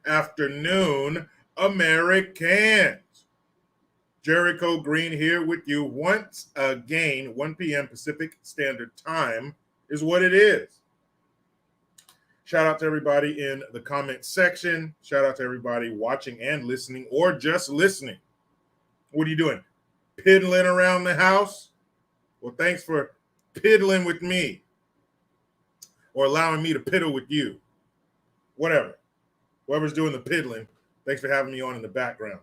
afternoon, Americans. Jericho Green here with you once again. 1 p.m. Pacific Standard Time is what it is. Shout out to everybody in the comment section. Shout out to everybody watching and listening or just listening. What are you doing? Piddling around the house? Well, thanks for piddling with me or allowing me to piddle with you. Whatever. Whoever's doing the piddling, thanks for having me on in the background.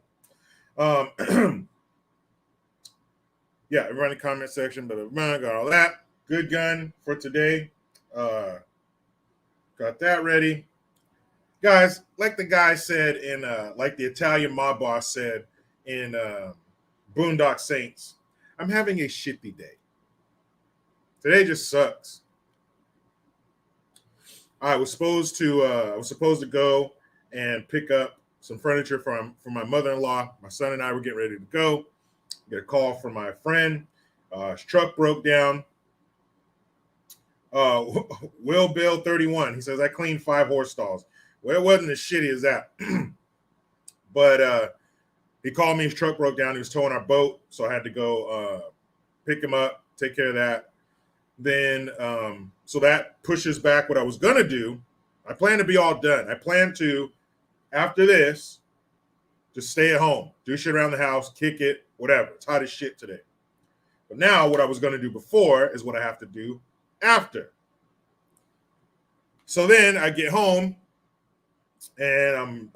Yeah, everyone in the comment section, but got all that. Good gun for today. Got that ready. Guys, like the guy said in, like the Italian mob boss said in Boondock Saints, I'm having a shitty day. Today just sucks. I was supposed to go and pick up some furniture from my mother-in-law. My son and I were getting ready to go. Get a call from my friend. His truck broke down. Will Bill 31. He says, I cleaned 5 horse stalls. Well, it wasn't as shitty as that. But he called me. His truck broke down. He was towing our boat. So I had to go pick him up, take care of that. Then, so that pushes back what I was going to do. I plan to be all done. I plan to, after this, just stay at home, do shit around the house, kick it, whatever. It's hot as shit today. But now what I was going to do before is what I have to do after. So then I get home and I'm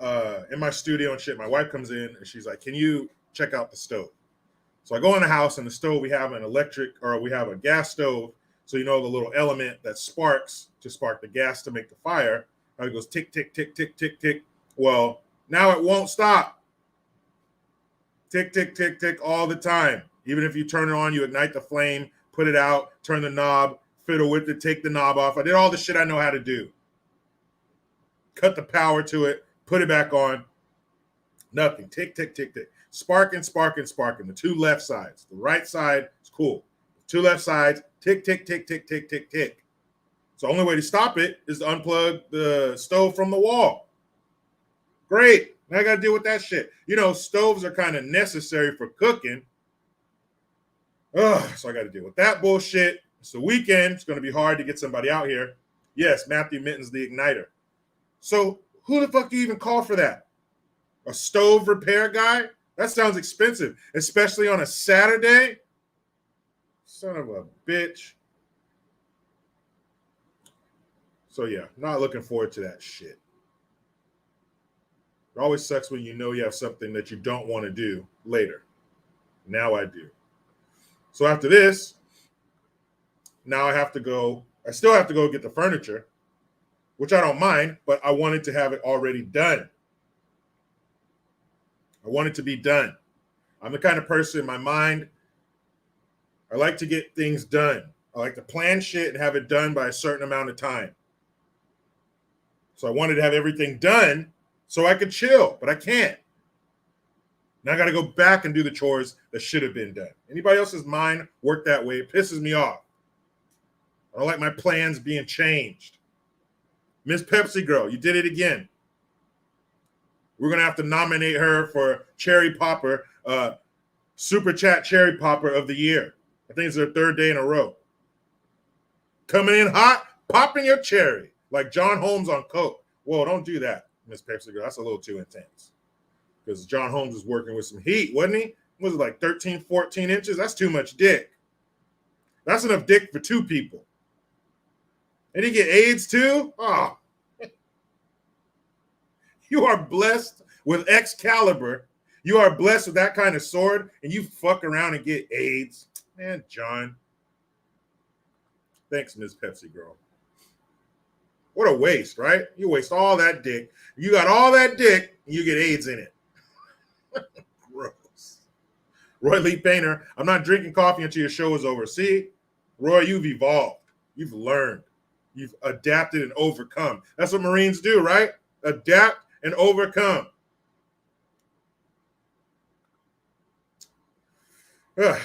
in my studio and shit. My wife comes in and she's like, can you check out the stove? So I go in the house and the stove, we have a gas stove. So you know the little element that sparks to spark the gas to make the fire. It goes tick, tick, tick, tick, tick, tick. Well, now it won't stop. Tick, tick, tick, tick all the time. Even if you turn it on, you ignite the flame, put it out, turn the knob, fiddle with it, take the knob off. I did all the shit I know how to do. Cut the power to it, put it back on. Nothing. Tick, tick, tick, tick. Sparking, sparking, sparking. The 2 left sides. The right side is cool. The 2 left sides, tick, tick, tick, tick, tick, tick, tick. So the only way to stop it is to unplug the stove from the wall. Great. Now I got to deal with that shit. You know, stoves are kind of necessary for cooking. So I got to deal with that bullshit. It's the weekend. It's going to be hard to get somebody out here. Yes, Matthew Mitten's the igniter. So who the fuck do you even call for that? A stove repair guy? That sounds expensive, especially on a Saturday. Son of a bitch. So yeah, not looking forward to that shit. It always sucks when you know you have something that you don't want to do later. Now I do. So after this, now I still have to go get the furniture, which I don't mind, but I wanted to have it already done. I want it to be done. I'm the kind of person in my mind, I like to get things done. I like to plan shit and have it done by a certain amount of time. So I wanted to have everything done so I could chill, but I can't. Now I got to go back and do the chores that should have been done. Anybody else's mind work that way? It pisses me off. I don't like my plans being changed. Miss Pepsi Girl, you did it again. We're going to have to nominate her for Cherry Popper, Super Chat Cherry Popper of the Year. I think it's her 3rd day in a row. Coming in hot, popping your cherry, like John Holmes on coke. Whoa, don't do that, Miss Pepsi Girl. That's a little too intense. Because John Holmes was working with some heat, wasn't he? Was it like 13, 14 inches? That's too much dick. That's enough dick for 2 people. And he get AIDS too? Oh. You are blessed with Excalibur. You are blessed with that kind of sword, and you fuck around and get AIDS. Man, John. Thanks, Miss Pepsi Girl. What a waste, right? You waste all that dick. You got all that dick, and you get AIDS in it. Gross. Roy Lee Painter, I'm not drinking coffee until your show is over. See, Roy, you've evolved. You've learned. You've adapted and overcome. That's what Marines do, right? Adapt and overcome.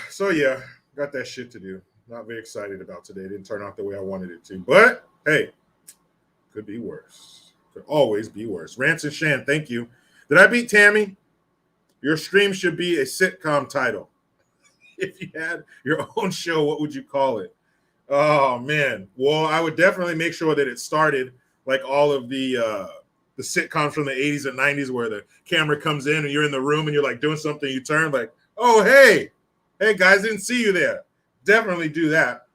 So yeah, got that shit to do. Not very excited about today. It didn't turn out the way I wanted it to. But hey, could be worse. Could always be worse. Rance and Shan, thank you. Did I beat Tammy? Your stream should be a sitcom title. If you had your own show, what would you call it? Oh man. Well, I would definitely make sure that it started like all of the sitcoms from the 80s and 90s where the camera comes in and you're in the room and you're like doing something, you turn like, oh hey guys, didn't see you there. Definitely do that.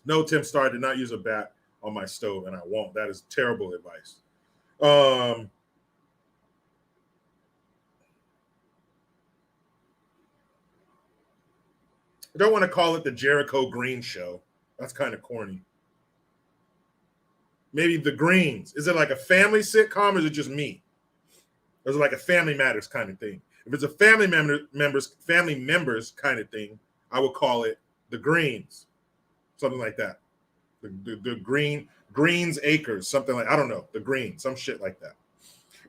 No, Tim Starr, did not use a bat on my stove, and I won't. That is terrible advice. I don't want to call it the Jericho Green Show. That's kind of corny. Maybe the Greens. Is it like a family sitcom or is it just me? Or is it like a Family Matters kind of thing? If it's a family members kind of thing, I would call it the Greens. Something like that. The Greens Acres, something like, I don't know, the Green, some shit like that.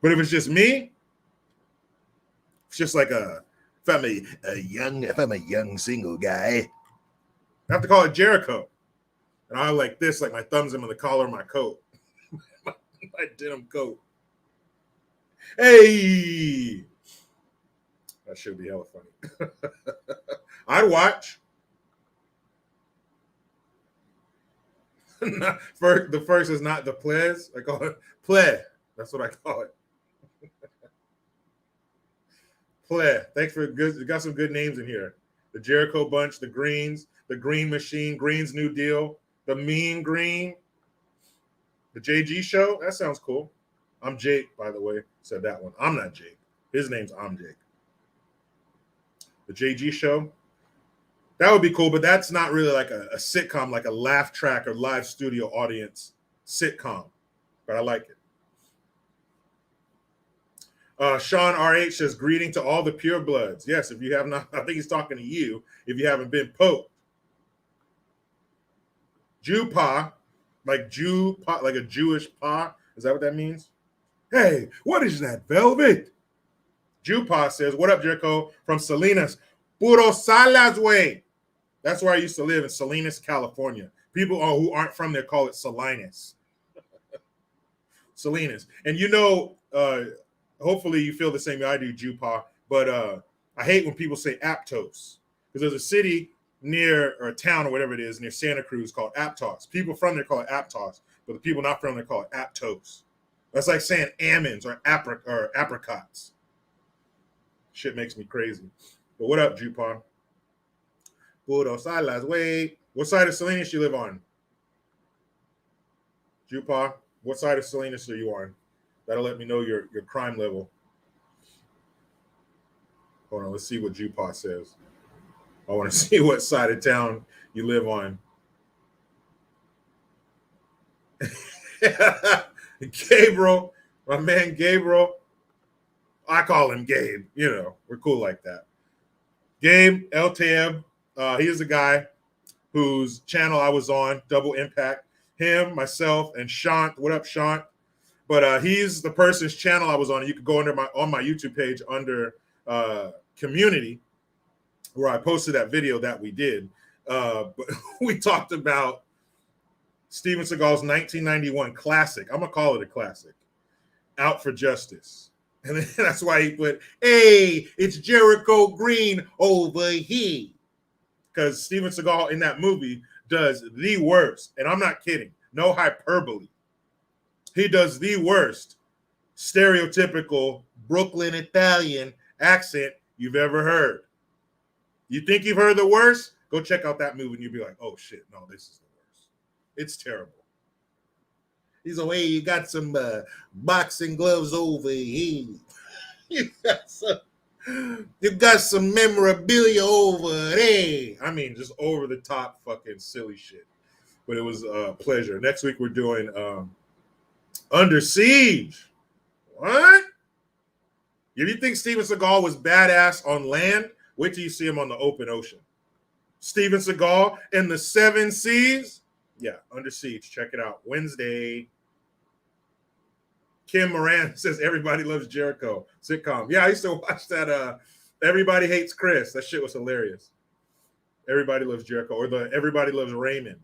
But if it's just me, it's just like if I'm a young single guy, I have to call it Jericho. And I like this, like my thumbs in the collar of my coat. my denim coat. Hey! That should be hella funny. I'd watch. The first is not the plays. I call it play. That's what I call it. Play. Thanks for good. You got some good names in here. The Jericho Bunch, the Greens, the Green Machine, Green's New Deal, the Mean Green, the JG Show. That sounds cool. I'm Jake, by the way. Said that one. I'm not Jake. His name's I'm Jake. The JG Show. That would be cool, but that's not really like a sitcom, like a laugh track or live studio audience sitcom. But I like it. Sean RH says, greeting to all the purebloods. Yes, if you have not, I think he's talking to you, if you haven't been poked. Jew-pa, like a Jewish pa. Is that what that means? Hey, what is that, velvet? Jew-pa says, what up, Jericho? From Salinas. Puro Salas way. That's where I used to live, in Salinas, California. People who aren't from there call it Salinas. Salinas. And you know, hopefully you feel the same way I do, Jew-pa, but I hate when people say Aptos, because there's a city near, or a town or whatever it is, near Santa Cruz called Aptos. People from there call it Aptos, but the people not from there call it Aptos. That's like saying almonds or apricots. Shit makes me crazy. But what up, Jew-pa? Puro Salas, wait. What side of Salinas you live on? Jew-pa, what side of Salinas are you on? That'll let me know your crime level. Hold on, let's see what Jew-pa says. I want to see what side of town you live on. Gabriel, my man Gabriel. I call him Gabe. You know, we're cool like that. Gabe LTM. He is a guy whose channel I was on, Double Impact. Him, myself, and Shant. What up, Shant? But he's the person's channel I was on. You could go on my YouTube page under community, where I posted that video that we did. But we talked about Steven Seagal's 1991 classic. I'm gonna call it a classic, Out for Justice. And then that's why he put, hey, it's Jericho Green over here. Because Steven Seagal in that movie does the worst, and I'm not kidding, no hyperbole. He does the worst stereotypical Brooklyn Italian accent you've ever heard. You think you've heard the worst? Go check out that movie and you'll be like, oh shit, no, this is the worst. It's terrible. He's like, hey, you got some boxing gloves over here. You got some memorabilia over there. I mean, just over the top fucking silly shit. But it was a pleasure. Next week we're doing Under Siege. What? If you think Steven Seagal was badass on land, wait till you see him on the open ocean. Steven Seagal in the 7 Seas. Yeah, Under Siege. Check it out. Wednesday. Kim Moran says Everybody Loves Jericho sitcom. Yeah, I used to watch that. Everybody Hates Chris. That shit was hilarious. Everybody Loves Jericho, or the Everybody Loves Raymond.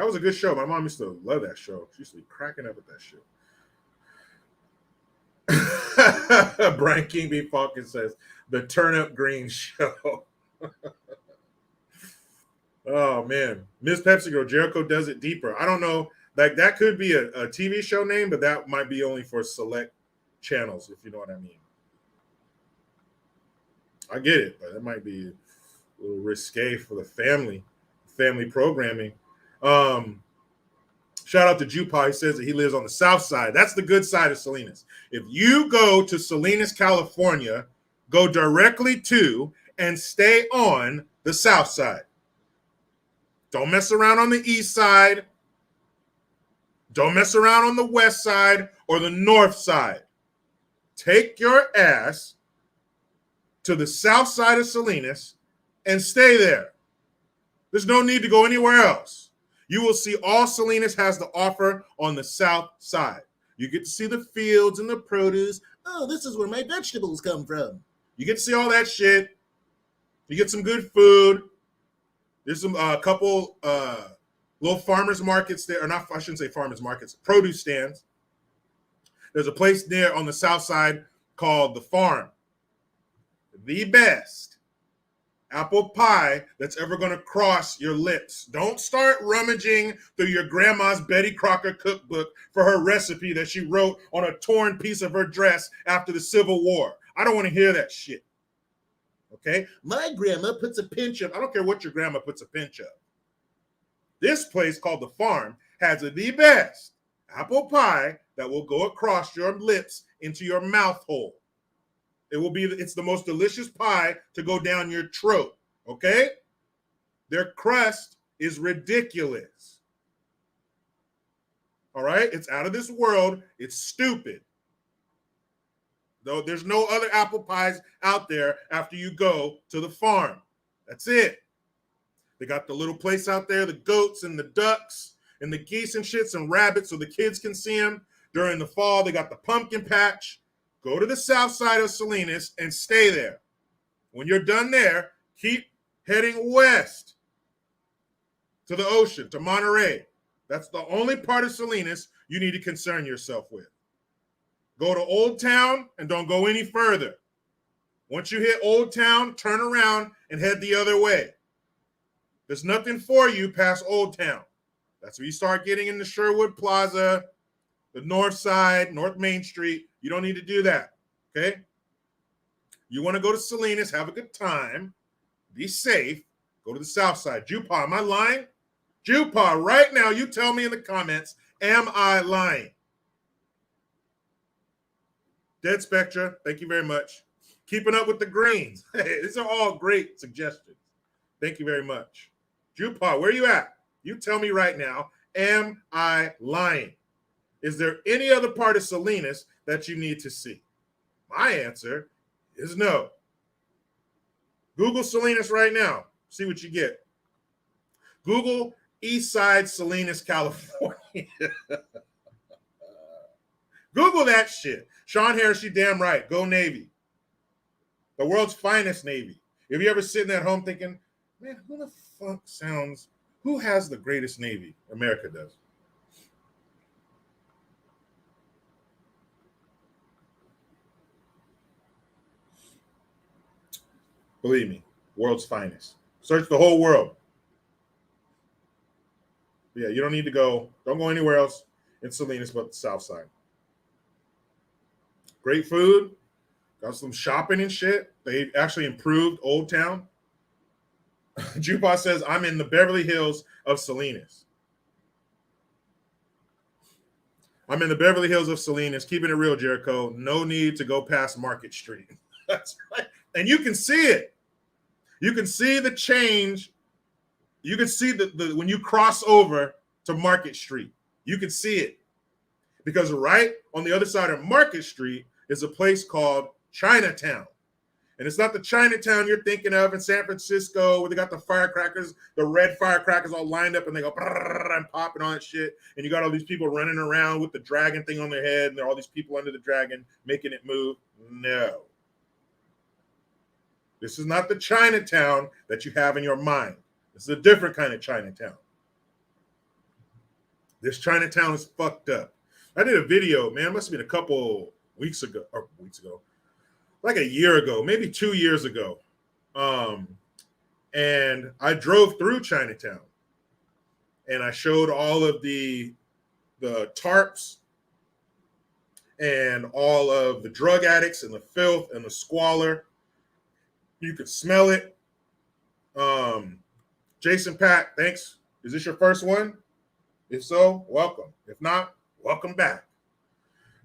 was a good show. My mom used to love that show. She used to be cracking up with that shit. Brian King B. Falcon says, the Turnip Green Show. Oh, man. Miss Pepsi Girl, Jericho does it deeper. I don't know. Like, that could be a TV show name, but that might be only for select channels, if you know what I mean. I get it, but it might be a little risque for the family programming. Shout out to Jupa. He says that he lives on the south side. That's the good side of Salinas. If you go to Salinas, California, go directly to and stay on the south side. Don't mess around on the east side. Don't mess around on the west side or the north side. Take your ass to the south side of Salinas and stay there. There's no need to go anywhere else. You will see all Salinas has to offer on the south side. You get to see the fields and the produce. Oh, this is where my vegetables come from. You get to see all that shit. You get some good food. There's some couple little farmers markets there, or not, I shouldn't say farmers markets, produce stands. There's a place there on the south side called The Farm. The best apple pie that's ever going to cross your lips. Don't start rummaging through your grandma's Betty Crocker cookbook for her recipe that she wrote on a torn piece of her dress after the Civil War. I don't want to hear that shit. Okay? My grandma puts a pinch of, I don't care what your grandma puts a pinch of. This place called The Farm has the best apple pie that will go across your lips into your mouth hole. It's the most delicious pie to go down your throat, okay? Their crust is ridiculous. All right? It's out of this world. It's stupid. Though there's no other apple pies out there after you go to The Farm. That's it. They got the little place out there, the goats and the ducks and the geese and shits and rabbits so the kids can see them. During the fall, they got the pumpkin patch. Go to the south side of Salinas and stay there. When you're done there, keep heading west to the ocean, to Monterey. That's the only part of Salinas you need to concern yourself with. Go to Old Town and don't go any further. Once you hit Old Town, turn around and head the other way. There's nothing for you past Old Town. That's where you start getting into Sherwood Plaza, the north side, North Main Street. You don't need to do that, okay? You want to go to Salinas, have a good time, be safe, go to the south side. Jupa, am I lying? Jupa, right now, you tell me in the comments, am I lying? Dead Spectra, thank you very much. Keeping up with the greens. Hey, these are all great suggestions. Thank you very much. Jupa, where are you at? You tell me right now, am I lying? Is there any other part of Salinas that you need to see? My answer is no. Google Salinas right now. See what you get. Google East Side Salinas, California. Google that shit. Sean Harris, you damn right. Go Navy. The world's finest Navy. If you ever sitting at home thinking, man, who has the greatest Navy? America does. Believe me, world's finest. Search the whole world. But yeah, you don't need to go. Don't go anywhere else in Salinas but the south side. Great food. Got some shopping and shit. They actually improved Old Town. Jupa says, I'm in the Beverly Hills of Salinas. I'm in the Beverly Hills of Salinas. Keeping it real, Jericho. No need to go past Market Street. That's right. And you can see it. You can see the change. You can see the when you cross over to Market Street. You can see it. Because right on the other side of Market Street is a place called Chinatown. And it's not the Chinatown you're thinking of in San Francisco where they got the firecrackers, the red firecrackers all lined up and they go and pop and all that shit. And you got all these people running around with the dragon thing on their head and there are all these people under the dragon making it move. No. This is not the Chinatown that you have in your mind. This is a different kind of Chinatown. This Chinatown is fucked up. I did a video, man, it must have been a couple weeks ago, like a year ago, maybe 2 years ago. And I drove through Chinatown and I showed all of the tarps and all of the drug addicts and the filth and the squalor. You could smell it. Jason Pack, thanks. Is this your first one? If so, welcome. If not, welcome back.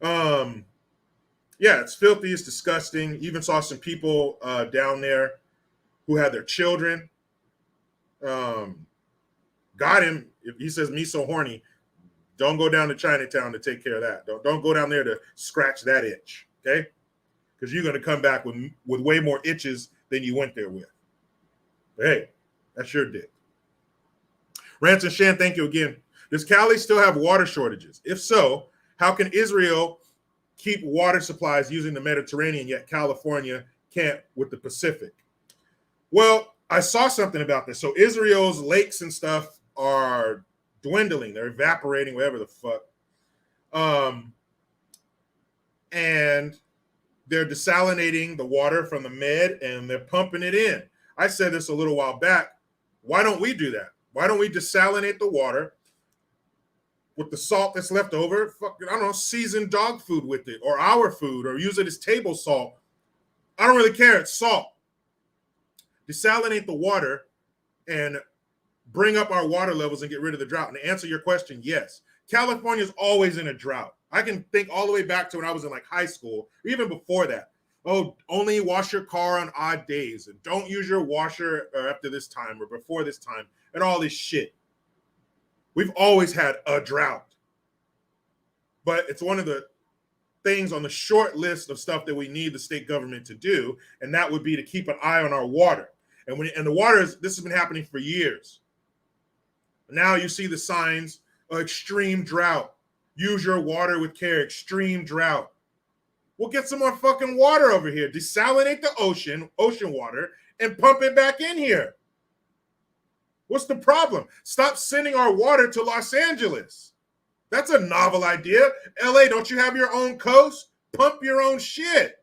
Yeah, it's filthy. It's disgusting. Even saw some people down there who had their children. Got him. If he says me so horny, don't go down to Chinatown to take care of that. Don't go down there to scratch that itch, okay? Because you're going to come back with way more itches than you went there with. But hey, that's your dick. Ransom Shan, thank you again. Does Cali still have water shortages? If so, how can Israel keep water supplies using the Mediterranean, yet California can't with the Pacific? Well, I saw something about this. So Israel's lakes and stuff are dwindling. They're evaporating, whatever the fuck. And they're desalinating the water from the Med and they're pumping it in. I said this a little while back. Why don't we do that? Why don't we desalinate the water with the salt that's left over? Fucking, I don't know, season dog food with it or our food or use it as table salt. I don't really care. It's salt. Desalinate the water and bring up our water levels and get rid of the drought. And to answer your question, yes. California is always in a drought. I can think all the way back to when I was in like high school, or even before that. Oh, only wash your car on odd days and don't use your washer after this time or before this time and all this shit. We've always had a drought. But it's one of the things on the short list of stuff that we need the state government to do, and that would be to keep an eye on our water. And the water this has been happening for years. Now you see the signs of extreme drought. Use your water with care, extreme drought. We'll get some more fucking water over here. Desalinate the ocean water, and pump it back in here. What's the problem? Stop sending our water to Los Angeles. That's a novel idea. LA, don't you have your own coast? Pump your own shit.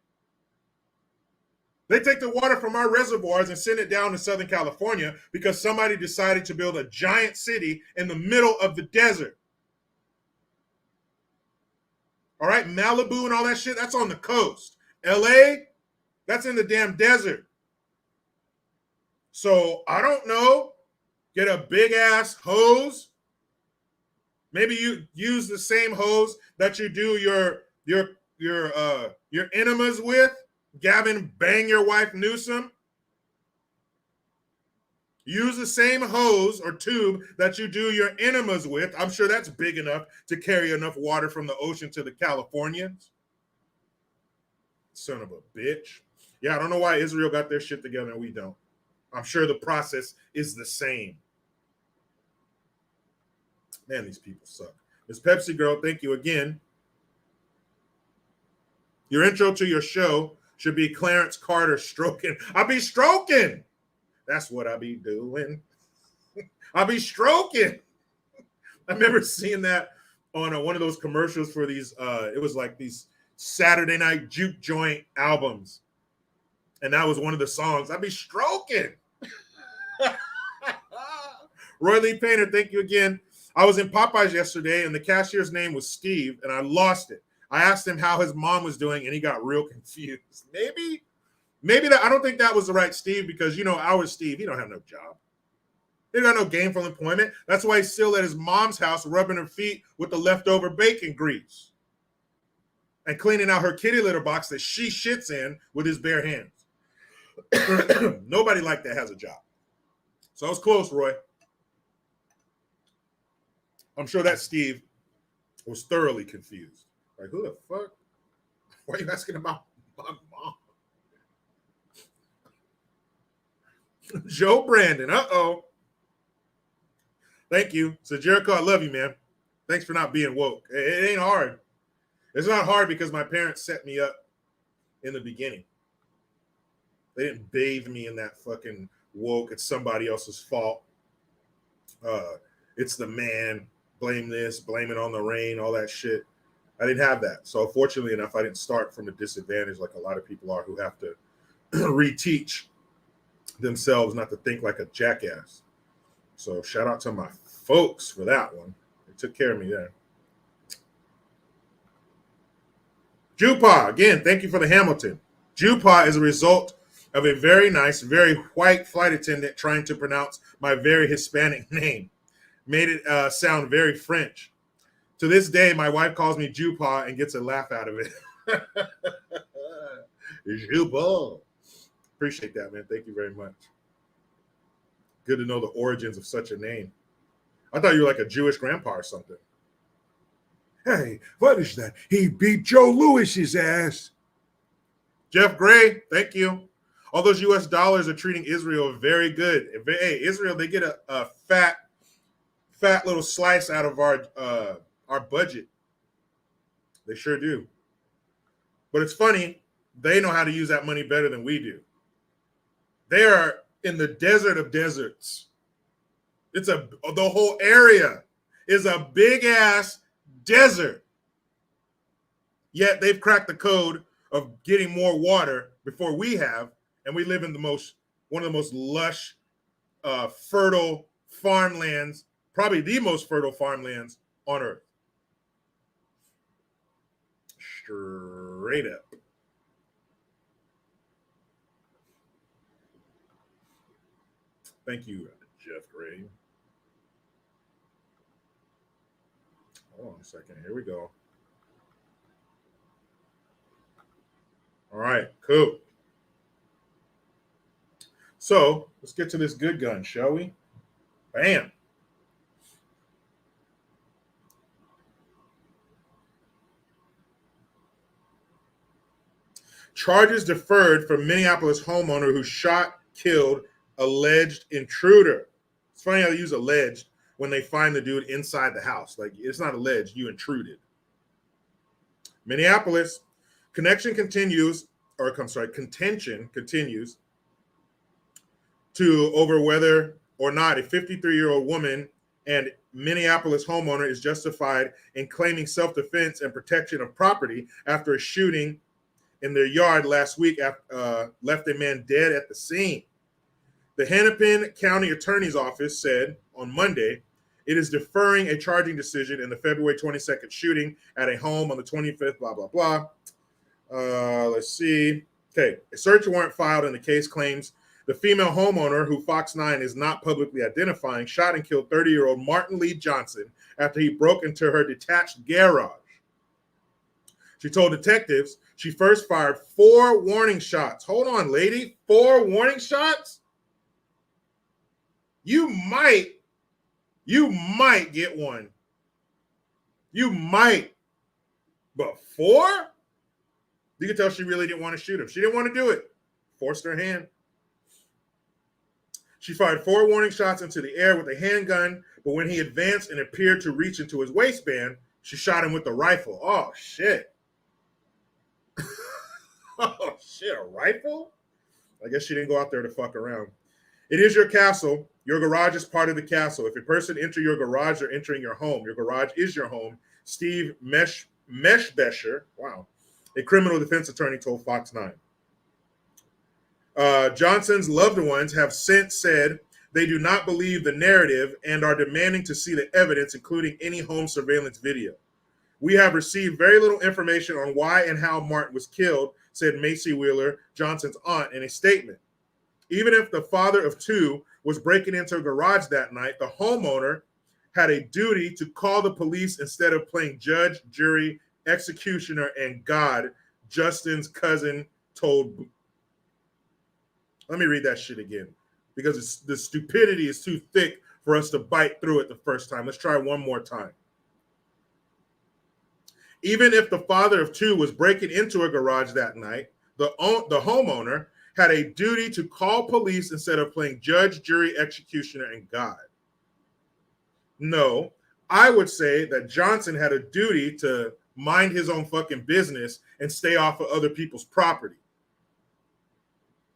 They take the water from our reservoirs and send it down to Southern California because somebody decided to build a giant city in the middle of the desert. All right, Malibu and all that shit, that's on the coast. LA, that's in the damn desert. So I don't know. Get a big ass hose. Maybe you use the same hose that you do your enemas with. Gavin, bang your wife Newsom. Use the same hose or tube that you do your enemas with. I'm sure that's big enough to carry enough water from the ocean to the Californians. Son of a bitch. Yeah, I don't know why Israel got their shit together and we don't. I'm sure the process is the same. Man, these people suck. Miss Pepsi Girl, thank you again. Your intro to your show should be Clarence Carter stroking. I'll be stroking. That's what I be doing. I'll be stroking. I remember seeing that on one of those commercials for these, it was like these Saturday night juke joint albums. And that was one of the songs. I'll be stroking. Roy Lee Painter, thank you again. I was in Popeyes yesterday and the cashier's name was Steve and I lost it. I asked him how his mom was doing and he got real confused. Maybe that, I don't think that was the right Steve because, you know, our Steve, he don't have no job. He got no gainful employment. That's why he's still at his mom's house rubbing her feet with the leftover bacon grease and cleaning out her kitty litter box that she shits in with his bare hands. Nobody like that has a job. So I was close, Roy. I'm sure that Steve was thoroughly confused. Like, who the fuck? Why are you asking about my mom? Joe Brandon, uh-oh. Thank you. So Jericho, I love you, man. Thanks for not being woke. It ain't hard. It's not hard because my parents set me up in the beginning. They didn't bathe me in that fucking woke. It's somebody else's fault. It's the man. blame this, blame it on the rain, all that shit. I didn't have that. So fortunately enough, I didn't start from a disadvantage like a lot of people are who have to reteach themselves not to think like a jackass. So shout out to my folks for that one. They took care of me there. Jupa, again, thank you for the Hamilton. Jupa is a result of a very nice, very white flight attendant trying to pronounce my very Hispanic name. Made it sound very French. To this day, my wife calls me Jupa and gets a laugh out of it. Jupa. Appreciate that, man. Thank you very much. Good to know the origins of such a name. I thought you were like a Jewish grandpa or something. Hey, what is that? He beat Joe Lewis's ass. Jeff Gray, thank you. All those U.S. dollars are treating Israel very good. Hey, Israel, they get a fat little slice out of our budget. They sure do. But it's funny, they know how to use that money better than we do. They are in the desert of deserts. The whole area is a big ass desert. Yet they've cracked the code of getting more water before we have, and we live in one of the most lush, fertile farmlands, probably the most fertile farmlands on earth. Straight up. Thank you, Jeff Gray. Hold on a second. Here we go. All right, cool. So let's get to this good gun, shall we? Bam. Charges deferred for Minneapolis homeowner who shot, killed, alleged intruder. It's funny how they use alleged when they find the dude inside the house. Like, it's not alleged, you intruded. Minneapolis, contention continues to over whether or not a 53-year-old woman and Minneapolis homeowner is justified in claiming self-defense and protection of property after a shooting in their yard last week left a man dead at the scene. The Hennepin County Attorney's Office said on Monday it is deferring a charging decision in the February 22nd shooting at a home on the 25th, blah, blah, blah. Let's see. Okay. A search warrant filed in the case claims the female homeowner, who Fox 9 is not publicly identifying, shot and killed 30-year-old Martin Lee Johnson after he broke into her detached garage. She told detectives she first fired 4 warning shots. Hold on, lady. 4 warning shots? You might get one. You might. But 4? You can tell she really didn't want to shoot him. She didn't want to do it. Forced her hand. She fired 4 warning shots into the air with a handgun, but when he advanced and appeared to reach into his waistband, she shot him with a rifle. Oh, shit. Oh, shit, a rifle? I guess she didn't go out there to fuck around. It is your castle. Your garage is part of the castle. If a person enter your garage, they're entering your home. Your garage is your home. Steve Meshbesher, wow, a criminal defense attorney told Fox 9. Johnson's loved ones have since said they do not believe the narrative and are demanding to see the evidence, including any home surveillance video. We have received very little information on why and how Martin was killed, said Macy Wheeler, Johnson's aunt, in a statement. Even if the father of 2 was breaking into a garage that night, the homeowner had a duty to call the police instead of playing judge, jury, executioner, and God, Justin's cousin told. Let me read that shit again because the stupidity is too thick for us to bite through it the first time. Let's try one more time. Even if the father of 2 was breaking into a garage that night, the homeowner had a duty to call police instead of playing judge, jury, executioner, and God. No, I would say that Johnson had a duty to mind his own fucking business and stay off of other people's property.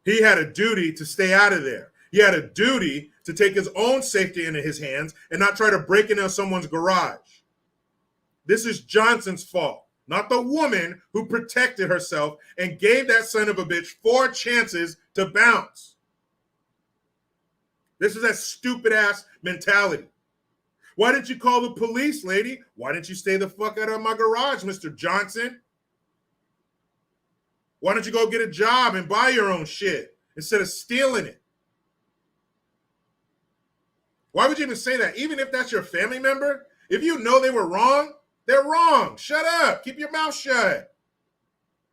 He had a duty to stay out of there. He had a duty to take his own safety into his hands and not try to break into someone's garage. This is Johnson's fault, not the woman who protected herself and gave that son of a bitch 4 chances to bounce. This is that stupid ass mentality. Why didn't you call the police, lady? Why didn't you stay the fuck out of my garage, Mr. Johnson? Why don't you go get a job and buy your own shit instead of stealing it? Why would you even say that? Even if that's your family member, if you know they were wrong, they're wrong. Shut up. Keep your mouth shut.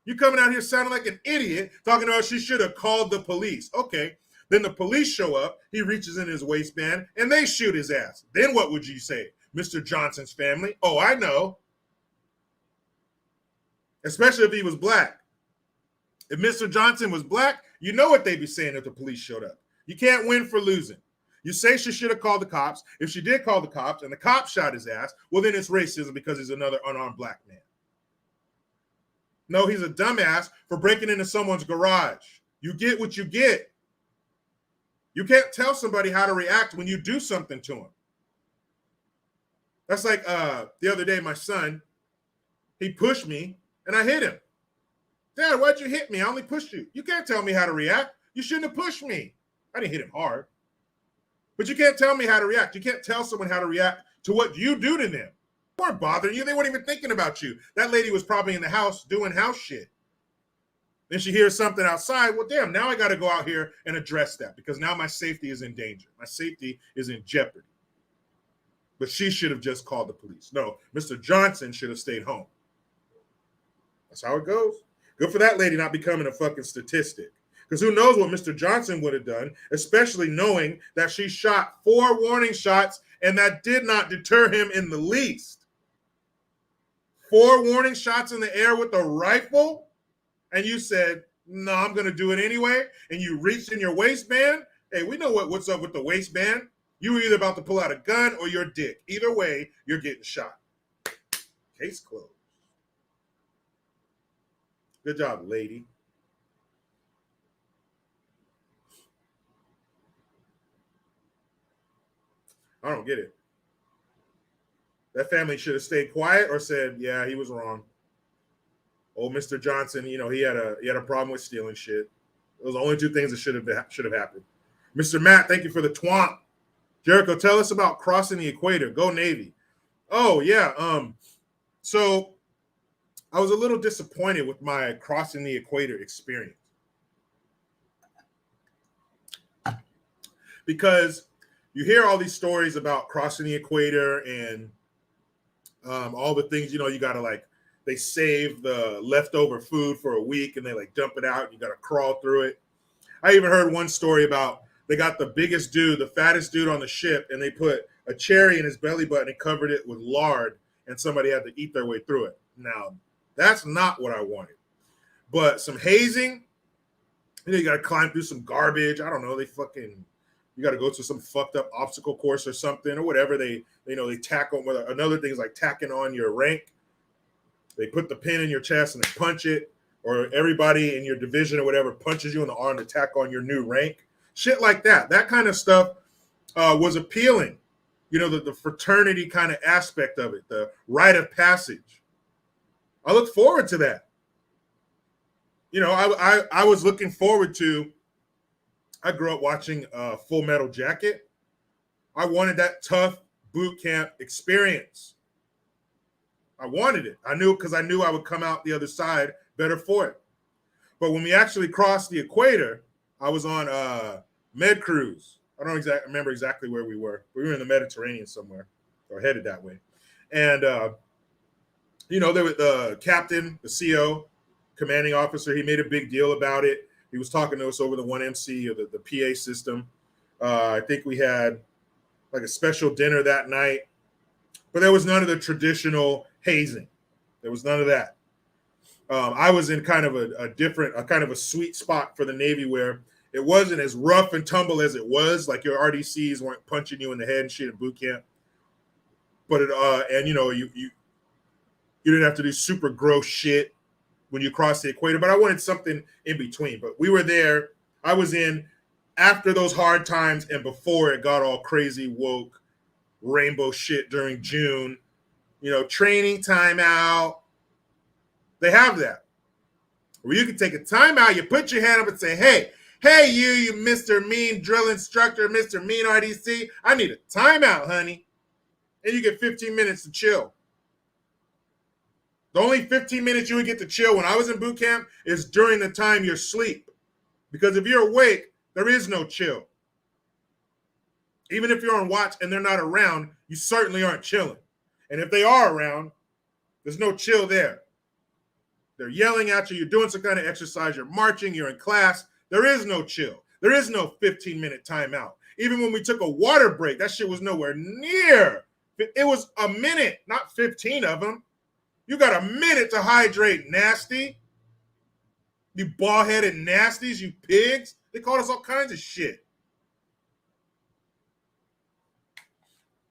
You coming out here sounding like an idiot, talking about she should have called the police. Okay, then the police show up, he reaches in his waistband, and they shoot his ass. Then what would you say? Mr. Johnson's family? Oh, I know. Especially if he was black. If Mr. Johnson was black, you know what they'd be saying if the police showed up. You can't win for losing. You say she should have called the cops. If she did call the cops and the cops shot his ass, well, then it's racism because he's another unarmed black man. No, he's a dumbass for breaking into someone's garage. You get what you get. You can't tell somebody how to react when you do something to them. That's like the other day, my son, he pushed me and I hit him. Dad, why'd you hit me? I only pushed you. You can't tell me how to react. You shouldn't have pushed me. I didn't hit him hard. But you can't tell me how to react. You can't tell someone how to react to what you do to them. They weren't bothering you. They weren't even thinking about you. That lady was probably in the house doing house shit. Then she hears something outside. Well, damn, now I got to go out here and address that because now my safety is in danger. My safety is in jeopardy. But she should have just called the police. No, Mr. Johnson should have stayed home. That's how it goes. Good for that lady not becoming a fucking statistic. Because who knows what Mr. Johnson would have done, especially knowing that she shot 4 warning shots and that did not deter him in the least. 4 warning shots in the air with a rifle, and you said, no, I'm going to do it anyway, and you reached in your waistband. Hey, we know what's up with the waistband. You were either about to pull out a gun or your dick. Either way, you're getting shot. Case closed. Good job, lady. I don't get it. That family should have stayed quiet or said, yeah, he was wrong. Old Mr. Johnson, you know, he had a problem with stealing shit. Those are the only 2 things that should have happened. Mr. Matt, thank you for the twomp. Jericho, tell us about crossing the equator. Go Navy. Oh, yeah. So I was a little disappointed with my crossing the equator experience. Because you hear all these stories about crossing the equator and all the things, you know, you got to like, they save the leftover food for a week and they like dump it out. And you got to crawl through it. I even heard one story about they got the biggest dude, the fattest dude on the ship, and they put a cherry in his belly button and covered it with lard, and somebody had to eat their way through it. Now, that's not what I wanted. But some hazing, you know, you got to climb through some garbage. I don't know. You got to go to some fucked up obstacle course or something or whatever. They tack on. Another thing is like tacking on your rank. They put the pin in your chest and they punch it, or everybody in your division or whatever punches you in the arm to tack on your new rank. Shit like that. That kind of stuff was appealing. You know, the fraternity kind of aspect of it, the rite of passage. I look forward to that. You know, I was looking forward to, I grew up watching Full Metal Jacket. I wanted that tough boot camp experience. I wanted it. I knew because I knew I would come out the other side better for it. But when we actually crossed the equator, I was on Med Cruise. I don't remember exactly where we were. We were in the Mediterranean somewhere, or headed that way. And, you know, there was the captain, the CO, commanding officer. He made a big deal about it. He was talking to us over the 1MC or the PA system. I think we had like a special dinner that night. But there was none of the traditional hazing. There was none of that. I was in kind of a kind of a sweet spot for the Navy where it wasn't as rough and tumble as it was. Like your RDCs weren't punching you in the head and shit at boot camp. But and you know, you didn't have to do super gross shit when you cross the equator. But I wanted something in between. But we were there. I was in after those hard times and before it got all crazy woke rainbow shit during June, training timeout. They have that. Where you can take a timeout, you put your hand up and say, hey, you Mr. Mean drill instructor, Mr. Mean RDC, I need a timeout, honey. And you get 15 minutes to chill. The only 15 minutes you would get to chill when I was in boot camp is during the time you're asleep. Because if you're awake, there is no chill. Even if you're on watch and they're not around, you certainly aren't chilling. And if they are around, there's no chill there. They're yelling at you. You're doing some kind of exercise. You're marching. You're in class. There is no chill. There is no 15-minute timeout. Even when we took a water break, that shit was nowhere near. It was a minute, not 15 of them. You got a minute to hydrate, nasty. You bald-headed nasties, you pigs. They called us all kinds of shit.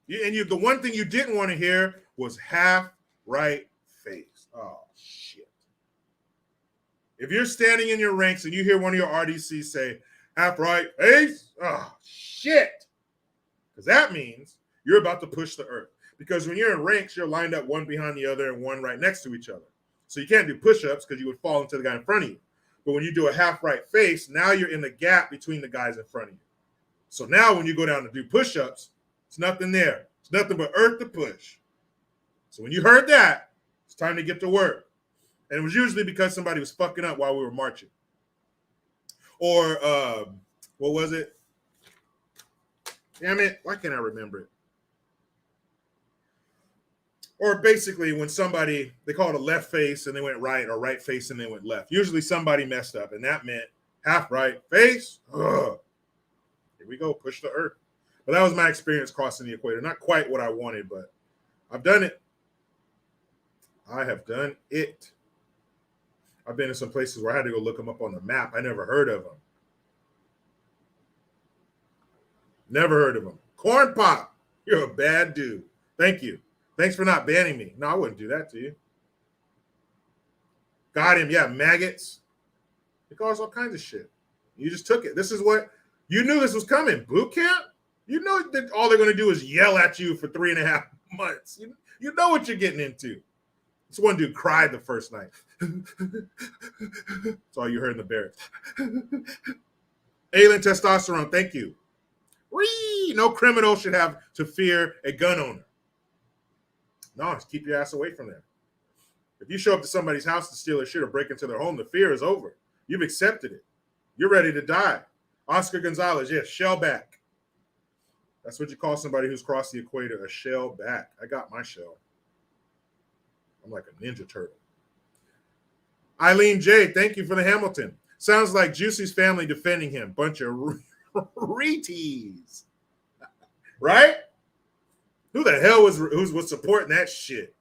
The one thing you didn't want to hear was half right face. Oh, shit. If you're standing in your ranks and you hear one of your RDCs say, half right face, oh, shit. Because that means you're about to push the earth. Because when you're in ranks, you're lined up one behind the other and one right next to each other. So you can't do push-ups because you would fall into the guy in front of you. But when you do a half right face, now you're in the gap between the guys in front of you. So now when you go down to do push-ups, it's nothing there. It's nothing but earth to push. So when you heard that, it's time to get to work. And it was usually because somebody was fucking up while we were marching. Or, what was it? Damn it, why can't I remember it? Or basically when somebody, they call it a left face and they went right, or right face and they went left. Usually somebody messed up, and that meant half right face. Ugh. Here we go, push the earth. But that was my experience crossing the equator. Not quite what I wanted, but I've done it. I have done it. I've been in some places where I had to go look them up on the map. I never heard of them. Never heard of them. Corn Pop, you're a bad dude. Thank you. Thanks for not banning me. No, I wouldn't do that to you. Got him. Yeah, maggots. They cause all kinds of shit. You just took it. This is what, you knew this was coming. Boot camp? You know that all they're going to do is yell at you for 3.5 months. You know what you're getting into. This one dude cried the first night. That's all you heard in the barracks. Alien testosterone, thank you. Whee! No criminal should have to fear a gun owner. No, just keep your ass away from there. If you show up to somebody's house to steal their shit or break into their home, the fear is over. You've accepted it. You're ready to die. Oscar Gonzalez, yes, shell back. That's what you call somebody who's crossed the equator, a shell back. I got my shell. I'm like a ninja turtle. Eileen J, thank you for the Hamilton. Sounds like Juicy's family defending him. Bunch of retees. Right? Who the hell was supporting that shit?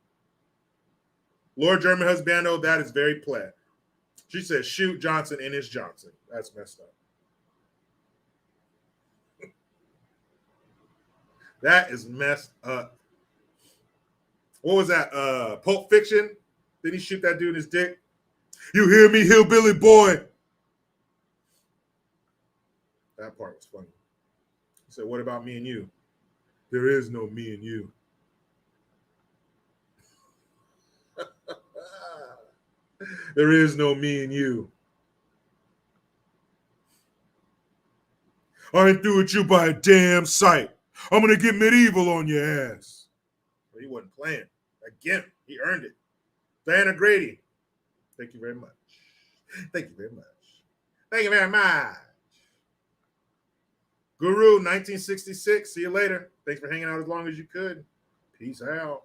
Lord German Husbando, that is very plaid. She says, shoot Johnson in his Johnson. That's messed up. That is messed up. What was that? Pulp Fiction? Did he shoot that dude in his dick? You hear me, hillbilly boy? That part was funny. He said, what about me and you? There is no me and you. There is no me and you. I ain't through with you by a damn sight. I'm going to get medieval on your ass. Well, he wasn't playing. Again, he earned it. Diana Grady, thank you very much. Thank you very much. Thank you very much. Guru, 1966. See you later. Thanks for hanging out as long as you could. Peace out.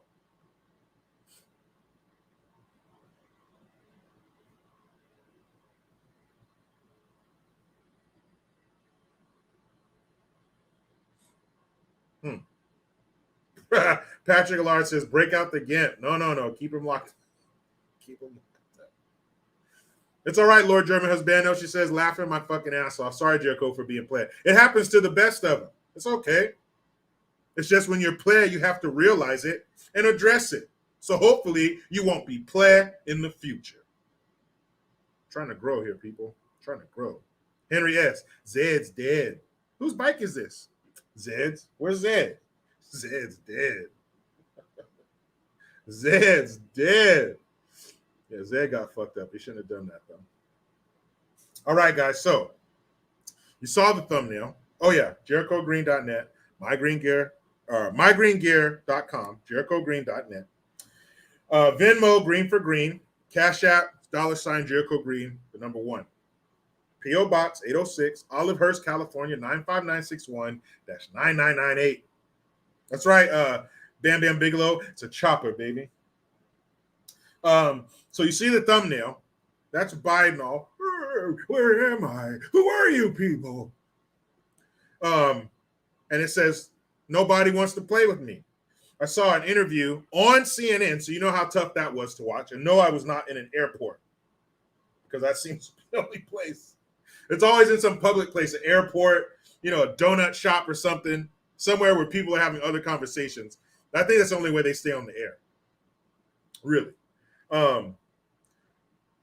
Patrick Allard says, break out the Ghent. No. Keep him locked. Keep him locked up. It's all right, Lord German Husbando. She says, laughing my fucking ass off. Sorry, Jericho, for being played. It happens to the best of them. It's okay. It's just when you're play, you have to realize it and address it. So hopefully you won't be play in the future. I'm trying to grow here, people. I'm trying to grow. Henry S. Zed's dead. Whose bike is this? Zed's. Where's Zed? Zed's dead. Zed's dead. Yeah, Zed got fucked up. He shouldn't have done that, though. All right, guys. So you saw the thumbnail. Oh, yeah. JerichoGreen.net, mygreengear.com, JerichoGreen.net. Venmo, Green for Green. Cash App, $ Jericho Green, the number 1. P.O. Box 806, Olivehurst, California, 95961-9998. That's right, Bam Bam Bigelow. It's a chopper, baby. So you see the thumbnail. That's Biden all. Where am I? Who are you people? And it says, nobody wants to play with me. I saw an interview on CNN, so you know how tough that was to watch. And no, I was not in an airport, because that seems to be the only place. It's always in some public place, an airport, a donut shop or something, somewhere where people are having other conversations. I think that's the only way they stay on the air. Really.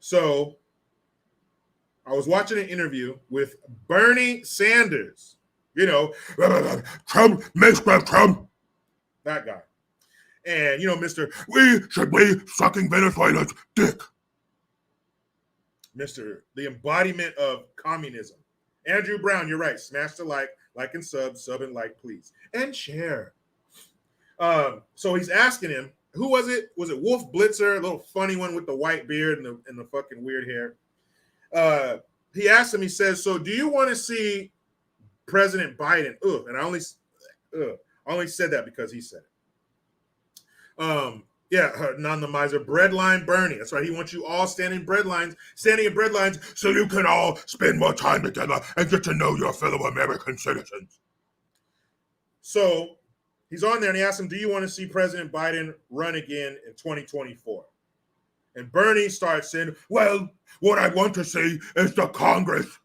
So I was watching an interview with Bernie Sanders, Trump, Mr. Trump. That guy. And, Mr. We should be sucking Venezuela's dick. Mr. The embodiment of communism. Andrew Brown, you're right. Smash the like and sub and like, please. And share. So he's asking him, who was it? Was it Wolf Blitzer, a little funny one with the white beard and the fucking weird hair? He asked him, he says, so do you want to see President Biden? And I only said that because he said it. None the miser, breadline Bernie. That's right. He wants you all standing in bread lines, so you can all spend more time together and get to know your fellow American citizens. So he's on there and he asked him, do you want to see President Biden run again in 2024? And Bernie starts saying, well, what I want to see is the Congress.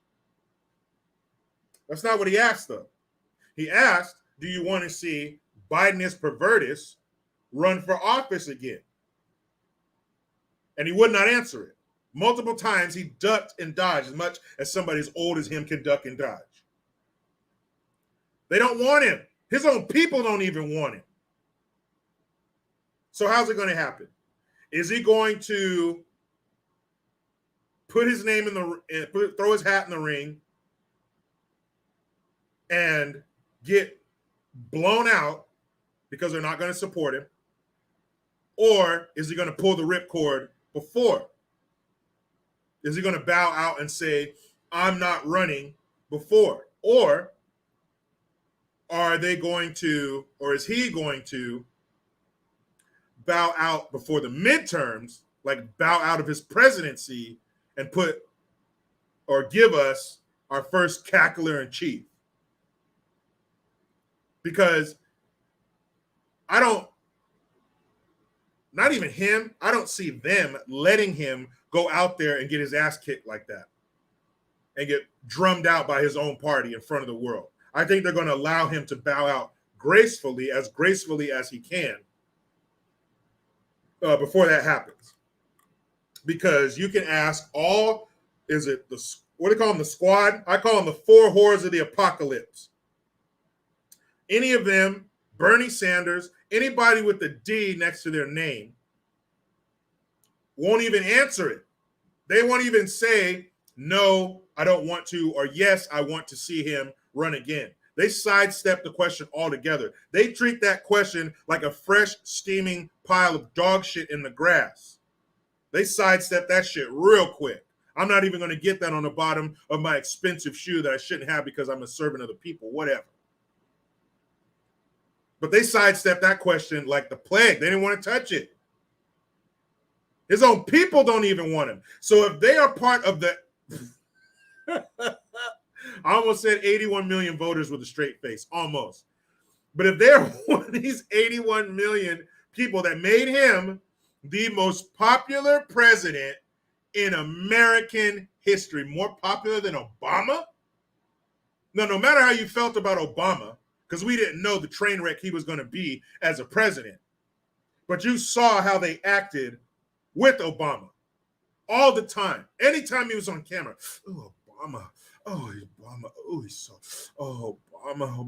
That's not what he asked, though. He asked, do you want to see Biden is pervertus run for office again? And he would not answer it. Multiple times he ducked and dodged, as much as somebody as old as him can duck and dodge. They don't want him. His own people don't even want him. So how's it going to happen? Is he going to put his name throw his hat in the ring and get blown out because they're not going to support him? Or is he going to pull the ripcord before? Is he going to bow out and say, I'm not running before? Or are they going to, or is he going to bow out before the midterms, like bow out of his presidency and put or give us our first cackler in chief? Because I don't see them letting him go out there and get his ass kicked like that and get drummed out by his own party in front of the world. I think they're going to allow him to bow out gracefully as he can before that happens. Because you can ask what do they call them, the squad? I call them the 4 whores of the apocalypse. Any of them, Bernie Sanders, anybody with the D next to their name, won't even answer it. They won't even say, no, I don't want to, or yes, I want to see him run again. They sidestep the question altogether. They treat that question like a fresh, steaming pile of dog shit in the grass. They sidestep that shit real quick. I'm not even going to get that on the bottom of my expensive shoe that I shouldn't have because I'm a servant of the people, whatever. But they sidestep that question like the plague. They didn't want to touch it. His own people don't even want him. So if they are part of the... I almost said 81 million voters with a straight face, almost. But if they're one of these 81 million people that made him the most popular president in American history, more popular than Obama? No matter how you felt about Obama, because we didn't know the train wreck he was going to be as a president, but you saw how they acted with Obama all the time. Anytime he was on camera, oh, Obama, Oh, Obama. Oh, he's so. Oh, Obama.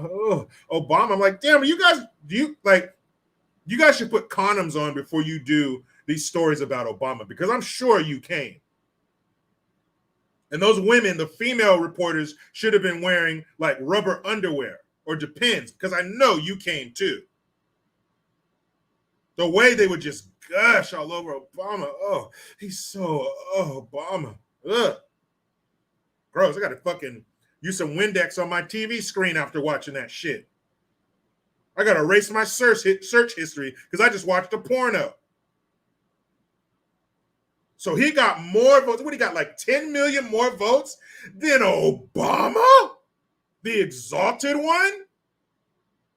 Oh, Obama. I'm like, damn, you guys, you guys should put condoms on before you do these stories about Obama, because I'm sure you came. And those women, the female reporters, should have been wearing like rubber underwear or Depends, because I know you came too. The way they would just gush all over Obama. Oh, he's so, Obama. Ugh. Gross. I got to fucking use some Windex on my TV screen after watching that shit. I got to erase my search history because I just watched a porno. So he got more votes. What, he got like 10 million more votes than Obama? The exalted one?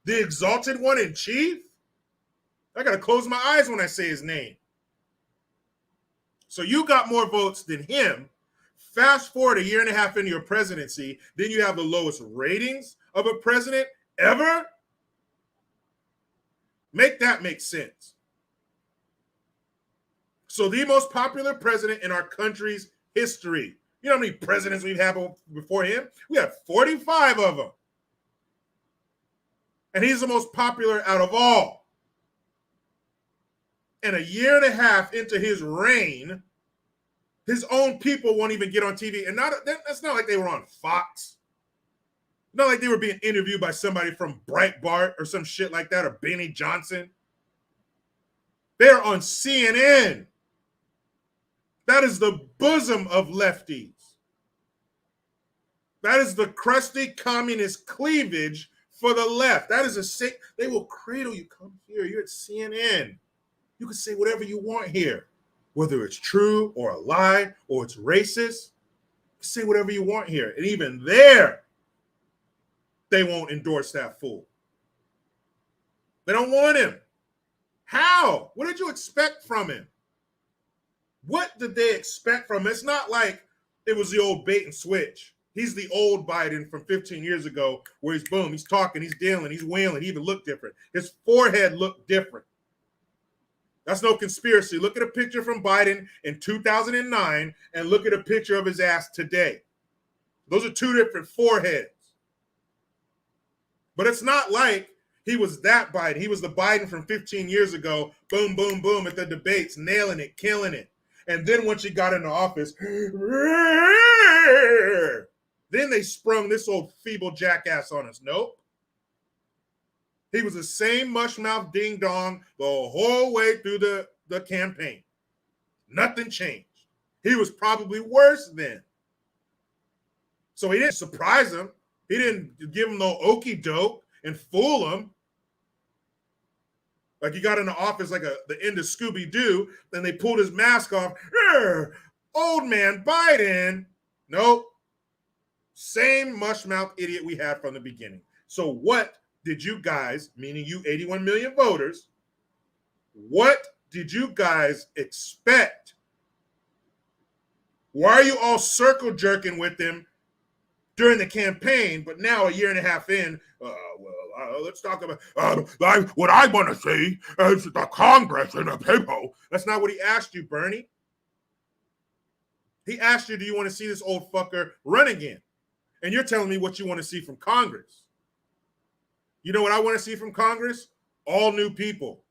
The exalted one in chief? I got to close my eyes when I say his name. So you got more votes than him. Fast forward a year and a half into your presidency, then you have the lowest ratings of a president ever? Make that make sense. So the most popular president in our country's history. You know how many presidents we've had before him? We have 45 of them. And he's the most popular out of all. And a year and a half into his reign, his own people won't even get on TV. And that's not like they were on Fox. Not like they were being interviewed by somebody from Breitbart or some shit like that, or Benny Johnson. They're on CNN. That is the bosom of lefties. That is the crusty communist cleavage for the left. That is a sick, they will cradle you. Come here, you're at CNN. You can say whatever you want here, whether it's true or a lie or it's racist. Say whatever you want here. And even there, they won't endorse that fool. They don't want him. How? What did you expect from him? What did they expect from him? It's not like it was the old bait and switch. He's the old Biden from 15 years ago where he's boom, he's talking, he's dealing, he's wailing. He even looked different. His forehead looked different. That's no conspiracy. Look at a picture from Biden in 2009 and look at a picture of his ass today. Those are two different foreheads. But it's not like he was that Biden. He was the Biden from 15 years ago. Boom, boom, boom at the debates, nailing it, killing it. And then once he got into office, then they sprung this old feeble jackass on us. Nope. He was the same mushmouth ding dong the whole way through the campaign. Nothing changed. He was probably worse then. So he didn't surprise him. He didn't give him no okie doke and fool him. Like he got into office like the end of Scooby-Doo, then they pulled his mask off. Old man Biden. Nope. Same mushmouth idiot we had from the beginning. So what did you guys, meaning you 81 million voters, what did you guys expect? Why are you all circle jerking with him during the campaign, but now a year and a half in, let's talk about what I want to see is the Congress and the people. That's not what he asked you, Bernie. He asked you, do you want to see this old fucker run again? And you're telling me what you want to see from Congress. You know what I want to see from Congress? All new people.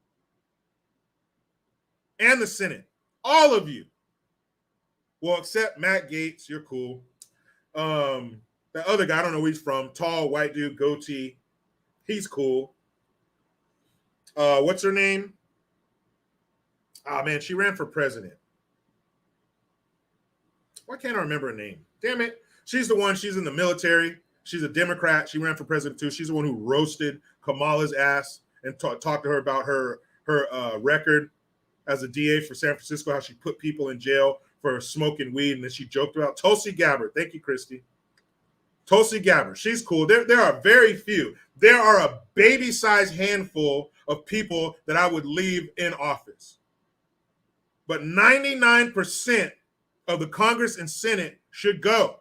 And the Senate. All of you. Well, except Matt Gaetz, you're cool. The other guy, I don't know where he's from, tall, white dude, goatee. He's cool. What's her name? Oh, man, she ran for president. Why can't I remember her name? Damn it. She's the one, she's in the military. She's a Democrat. She ran for president too. She's the one who roasted Kamala's ass and talked to her about her record as a DA for San Francisco, how she put people in jail for smoking weed, and then she joked about Tulsi Gabbard. Thank you, Christy. Tulsi Gabbard. She's cool. There are very few. There are a baby-sized handful of people that I would leave in office. But 99% of the Congress and Senate should go.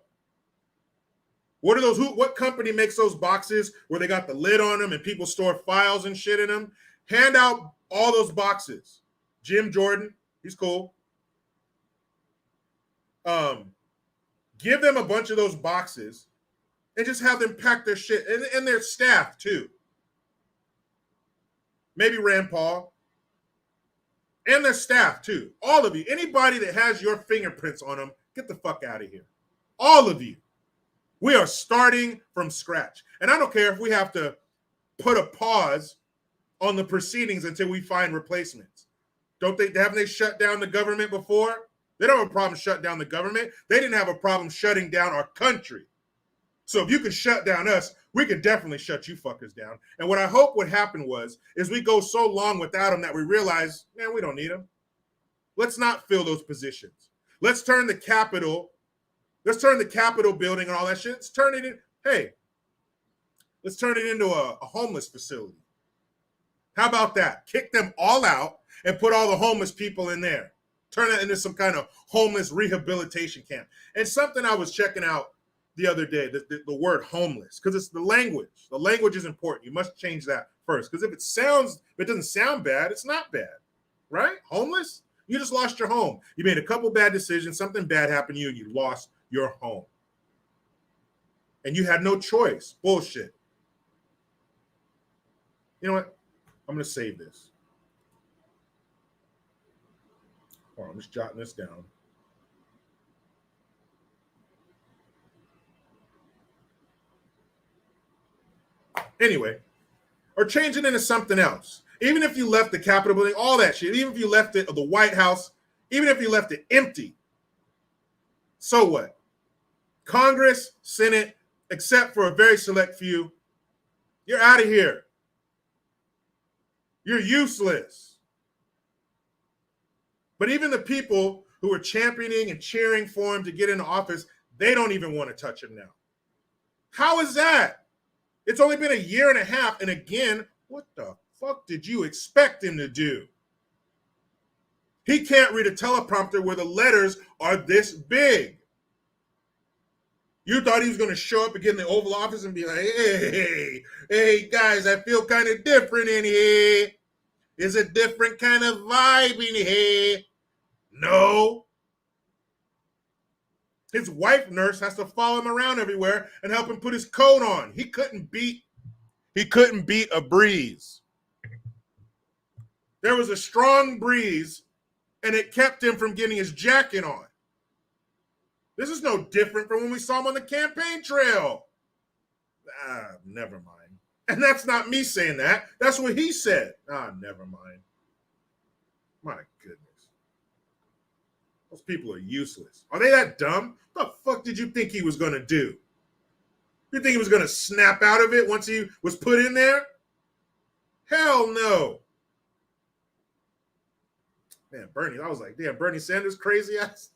What are those? What company makes those boxes where they got the lid on them and people store files and shit in them? Hand out all those boxes. Jim Jordan, he's cool. Give them a bunch of those boxes and just have them pack their shit and their staff too. Maybe Rand Paul and their staff too. All of you, anybody that has your fingerprints on them, get the fuck out of here. All of you. We are starting from scratch. And I don't care if we have to put a pause on the proceedings until we find replacements. Haven't they shut down the government before? They don't have a problem shutting down the government. They didn't have a problem shutting down our country. So if you can shut down us, we can definitely shut you fuckers down. And what I hope would happen is we go so long without them that we realize, man, we don't need them. Let's not fill those positions. Let's turn the Capitol building and all that shit. Let's turn it into a homeless facility. How about that? Kick them all out and put all the homeless people in there. Turn it into some kind of homeless rehabilitation camp. And something I was checking out the other day, the word homeless, because it's the language. The language is important. You must change that first. Because if it doesn't sound bad, it's not bad. Right? Homeless? You just lost your home. You made a couple bad decisions, something bad happened to you, and you lost your home. And you had no choice. Bullshit. You know what? I'm going to save this. Hold on, I'm just jotting this down. Anyway, or change it into something else. Even if you left the Capitol building, all that shit, even if you left it, the White House, even if you left it empty, so what? Congress, Senate, except for a very select few, you're out of here. You're useless. But even the people who are championing and cheering for him to get into office, they don't even want to touch him now. How is that? It's only been a year and a half. And again, what the fuck did you expect him to do? He can't read a teleprompter where the letters are this big. You thought he was going to show up and get in the Oval Office and be like, hey, guys, I feel kind of different in here. There's a different kind of vibe in here. No. His wife nurse has to follow him around everywhere and help him put his coat on. He couldn't beat a breeze. There was a strong breeze, and it kept him from getting his jacket on. This is no different from when we saw him on the campaign trail. Never mind. And that's not me saying that. That's what he said. Never mind. My goodness. Those people are useless. Are they that dumb? What the fuck did you think he was going to do? You think he was going to snap out of it once he was put in there? Hell no. Man, Bernie, I was like, damn, Bernie Sanders crazy ass.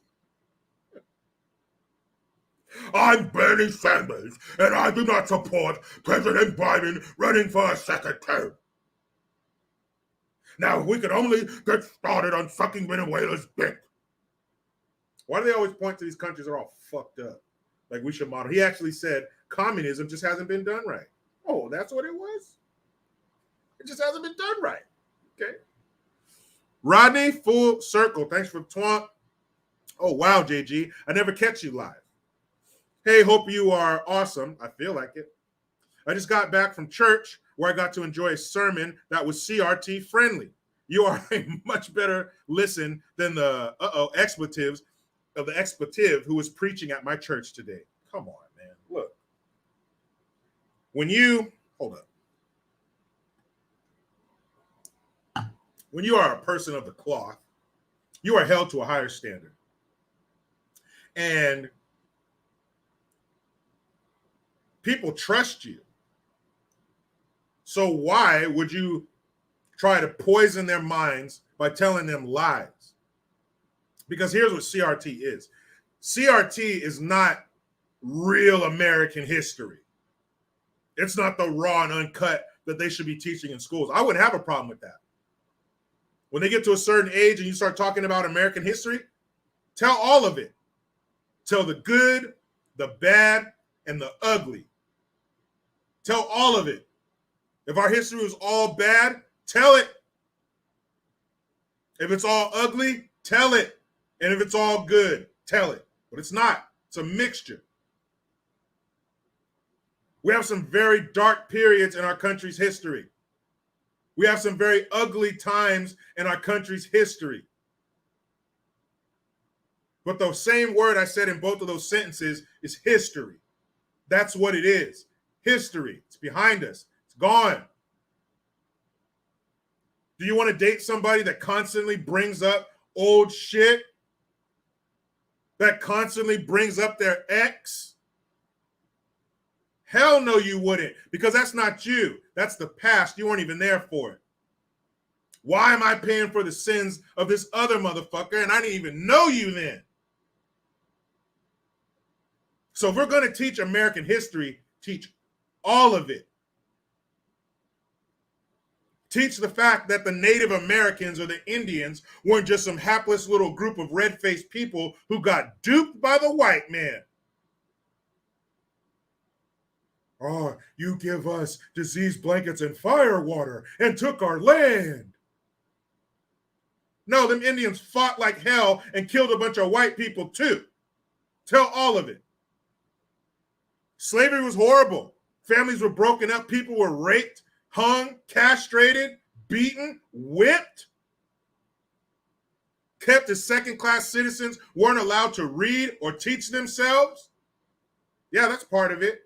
I'm Bernie Sanders, and I do not support President Biden running for a second term. Now, we could only get started on sucking Venezuela's dick. Why do they always point to these countries that are all fucked up? Like we should model. He actually said communism just hasn't been done right. Oh, that's what it was? It just hasn't been done right. Okay. Rodney, full circle. Thanks for twomp. Oh, wow, JG. I never catch you live. Hey, hope you are awesome. I feel like it. I just got back from church where I got to enjoy a sermon that was CRT friendly. You are a much better listen than the expletives of the expletive who was preaching at my church today. Come on, man. Look. When you are a person of the cloth, you are held to a higher standard. And people trust you. So why would you try to poison their minds by telling them lies? Because here's what CRT is. CRT is not real American history. It's not the raw and uncut that they should be teaching in schools. I wouldn't have a problem with that. When they get to a certain age and you start talking about American history, tell all of it. Tell the good, the bad, and the ugly. Tell all of it. If our history was all bad, tell it. If it's all ugly, tell it. And if it's all good, tell it. But it's not. It's a mixture. We have some very dark periods in our country's history. We have some very ugly times in our country's history. But the same word I said in both of those sentences is history. That's what it is. History. It's behind us. It's gone. Do you want to date somebody that constantly brings up old shit? That constantly brings up their ex? Hell no, you wouldn't, because that's not you. That's the past. You weren't even there for it. Why am I paying for the sins of this other motherfucker and I didn't even know you then? So if we're going to teach American history, teach all of it. Teach the fact that the Native Americans or the Indians weren't just some hapless little group of red-faced people who got duped by the white man. Oh, you give us disease blankets and fire water and took our land. No, them Indians fought like hell and killed a bunch of white people too. Tell all of it. Slavery was horrible. Families were broken up. People were raped, hung, castrated, beaten, whipped, kept as second-class citizens, weren't allowed to read or teach themselves. Yeah, that's part of it.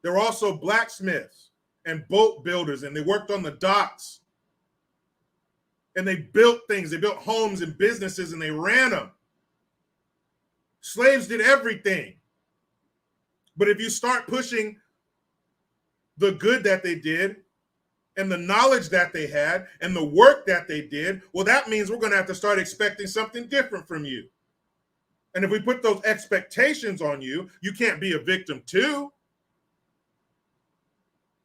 There were also blacksmiths and boat builders, and they worked on the docks. And they built things. They built homes and businesses, and they ran them. Slaves did everything. But if you start pushing the good that they did and the knowledge that they had and the work that they did, well, that means we're going to have to start expecting something different from you. And if we put those expectations on you, you can't be a victim too.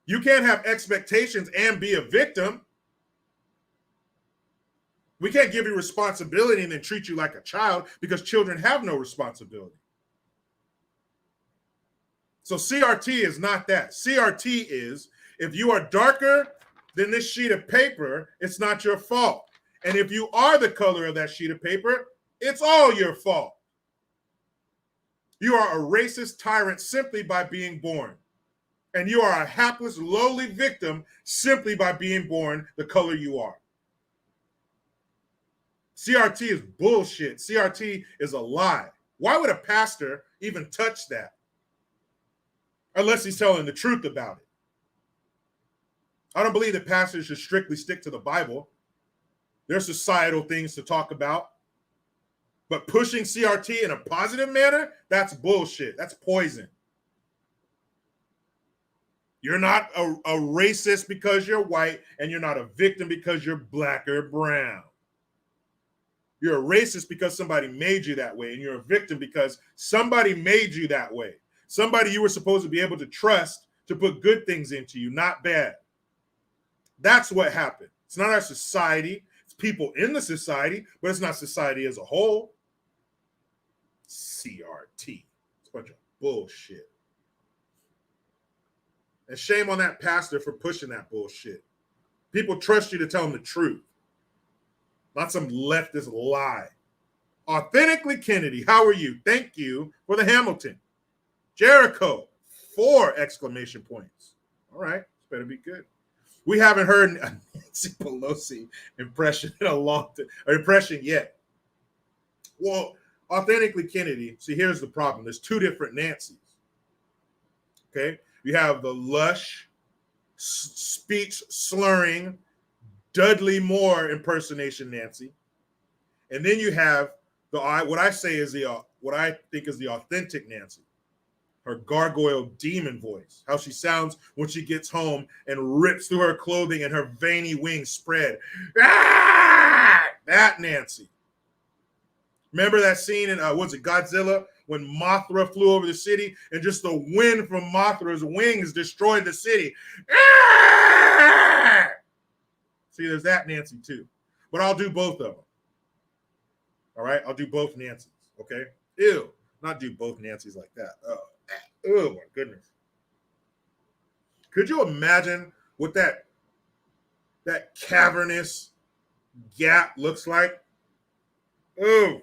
You can't have expectations and be a victim. We can't give you responsibility and then treat you like a child, because children have no responsibility. So CRT is not that. CRT is, if you are darker than this sheet of paper, it's not your fault. And if you are the color of that sheet of paper, it's all your fault. You are a racist tyrant simply by being born. And you are a hapless, lowly victim simply by being born the color you are. CRT is bullshit. CRT is a lie. Why would a pastor even touch that? Unless he's telling the truth about it. I don't believe that pastors should strictly stick to the Bible. There's societal things to talk about. But pushing CRT in a positive manner, that's bullshit. That's poison. You're not a racist because you're white, and you're not a victim because you're black or brown. You're a racist because somebody made you that way, and you're a victim because somebody made you that way. Somebody you were supposed to be able to trust to put good things into you, not bad. That's what happened. It's not our society. It's people in the society, but it's not society as a whole. CRT. It's a bunch of bullshit. And shame on that pastor for pushing that bullshit. People trust you to tell them the truth, not some leftist lie. Authentically Kennedy, how are you? Thank you for the Hamilton. Jericho, 4 exclamation points. All right, this better be good. We haven't heard a Nancy Pelosi impression in a long time, or impression yet. Well, authentically Kennedy, see, here's the problem. There's 2 different Nancys. Okay? You have the lush, speech slurring, Dudley Moore impersonation Nancy. And then you have the what I say is the what I think is the authentic Nancy. Her gargoyle demon voice, how she sounds when she gets home and rips through her clothing and her veiny wings spread. Ah! That Nancy. Remember that scene in, was it Godzilla, when Mothra flew over the city and just the wind from Mothra's wings destroyed the city? Ah! See, there's that Nancy too. But I'll do both of them. All right? I'll do both Nancys, okay? Ew. Not do both Nancys like that. Oh, my goodness. Could you imagine what that cavernous gap looks like? Oh.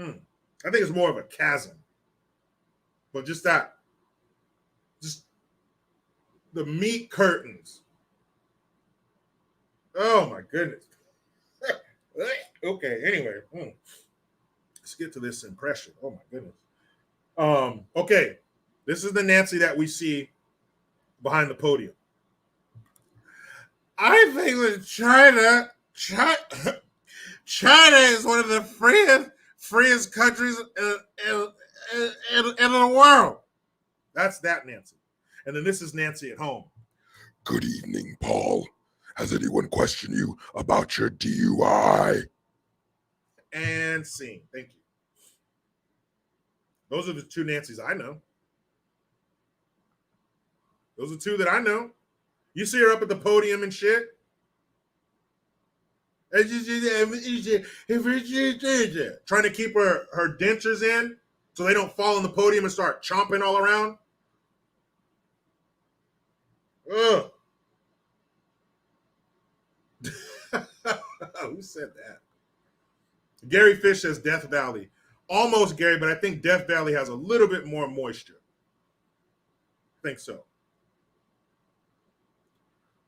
I think it's more of a chasm. But just the meat curtains. Oh my goodness. Okay, anyway. Let's get to this impression. Oh my goodness. Okay. This is the Nancy that we see behind the podium. I think that China is one of the freest countries in the world. That's that Nancy. And then this is Nancy at home. Good evening, Paul. Has anyone questioned you about your DUI? And scene. Thank you. Those are the two Nancys I know. Those are two that I know. You see her up at the podium and shit. Trying to keep her dentures in so they don't fall on the podium and start chomping all around. Ugh. Who said that? Gary Fish says Death Valley. Almost Gary, but I think Death Valley has a little bit more moisture. I think so.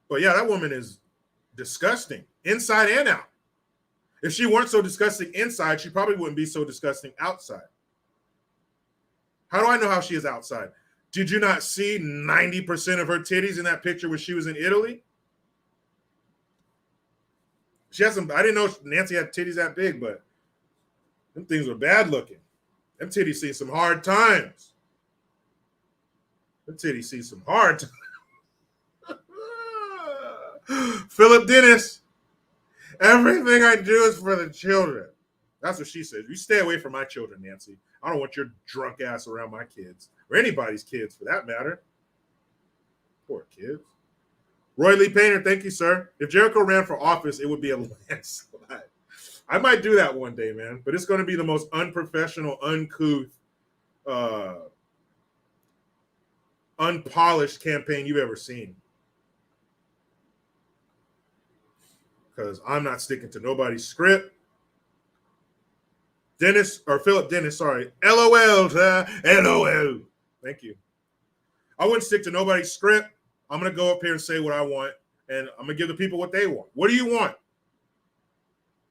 But yeah, that woman is disgusting, inside and out. If she weren't so disgusting inside, she probably wouldn't be so disgusting outside. How do I know how she is outside? Did you not see 90% of her titties in that picture when she was in Italy? She has some, I didn't know Nancy had titties that big, but them things were bad looking. Them titties see some hard times. Them titties see some hard times. Philip Dennis, everything I do is for the children. That's what she says. You stay away from my children, Nancy. I don't want your drunk ass around my kids, or anybody's kids for that matter. Poor kids. Roy Lee Painter, thank you, sir. If Jericho ran for office, it would be a landslide. I might do that one day, man, but it's going to be the most unprofessional, uncouth, unpolished campaign you've ever seen. Because I'm not sticking to nobody's script. Philip Dennis, sorry. LOL. LOL. Thank you. I wouldn't stick to nobody's script. I'm going to go up here and say what I want, and I'm going to give the people what they want. What do you want?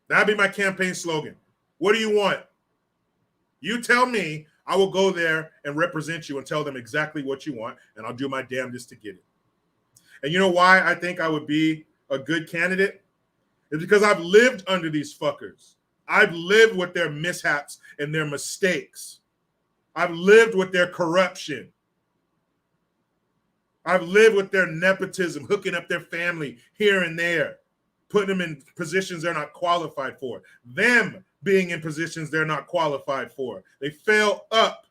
That'd be my campaign slogan. What do you want? You tell me, I will go there and represent you and tell them exactly what you want, and I'll do my damnedest to get it. And you know why I think I would be a good candidate? It's because I've lived under these fuckers. I've lived with their mishaps and their mistakes. I've lived with their corruption. I've lived with their nepotism, hooking up their family here and there, putting them in positions they're not qualified for. Them being in positions they're not qualified for. They fell up.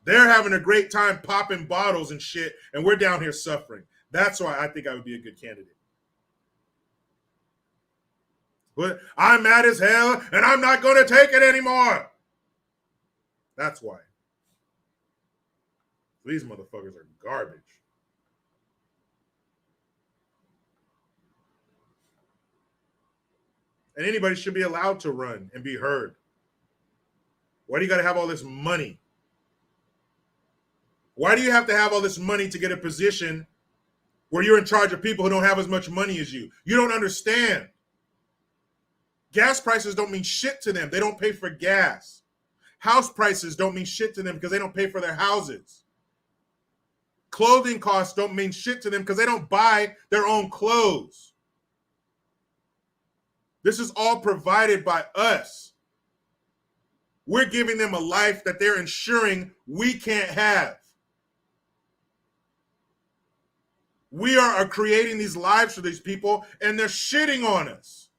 They're having a great time popping bottles and shit, and we're down here suffering. That's why I think I would be a good candidate. But I'm mad as hell, and I'm not going to take it anymore. That's why. These motherfuckers are garbage. And anybody should be allowed to run and be heard. Why do you got to have all this money? Why do you have to have all this money to get a position where you're in charge of people who don't have as much money as you? You don't understand. Gas prices don't mean shit to them. They don't pay for gas. House prices don't mean shit to them because they don't pay for their houses. Clothing costs don't mean shit to them because they don't buy their own clothes. This is all provided by us. We're giving them a life that they're ensuring we can't have. We are creating these lives for these people, and they're shitting on us.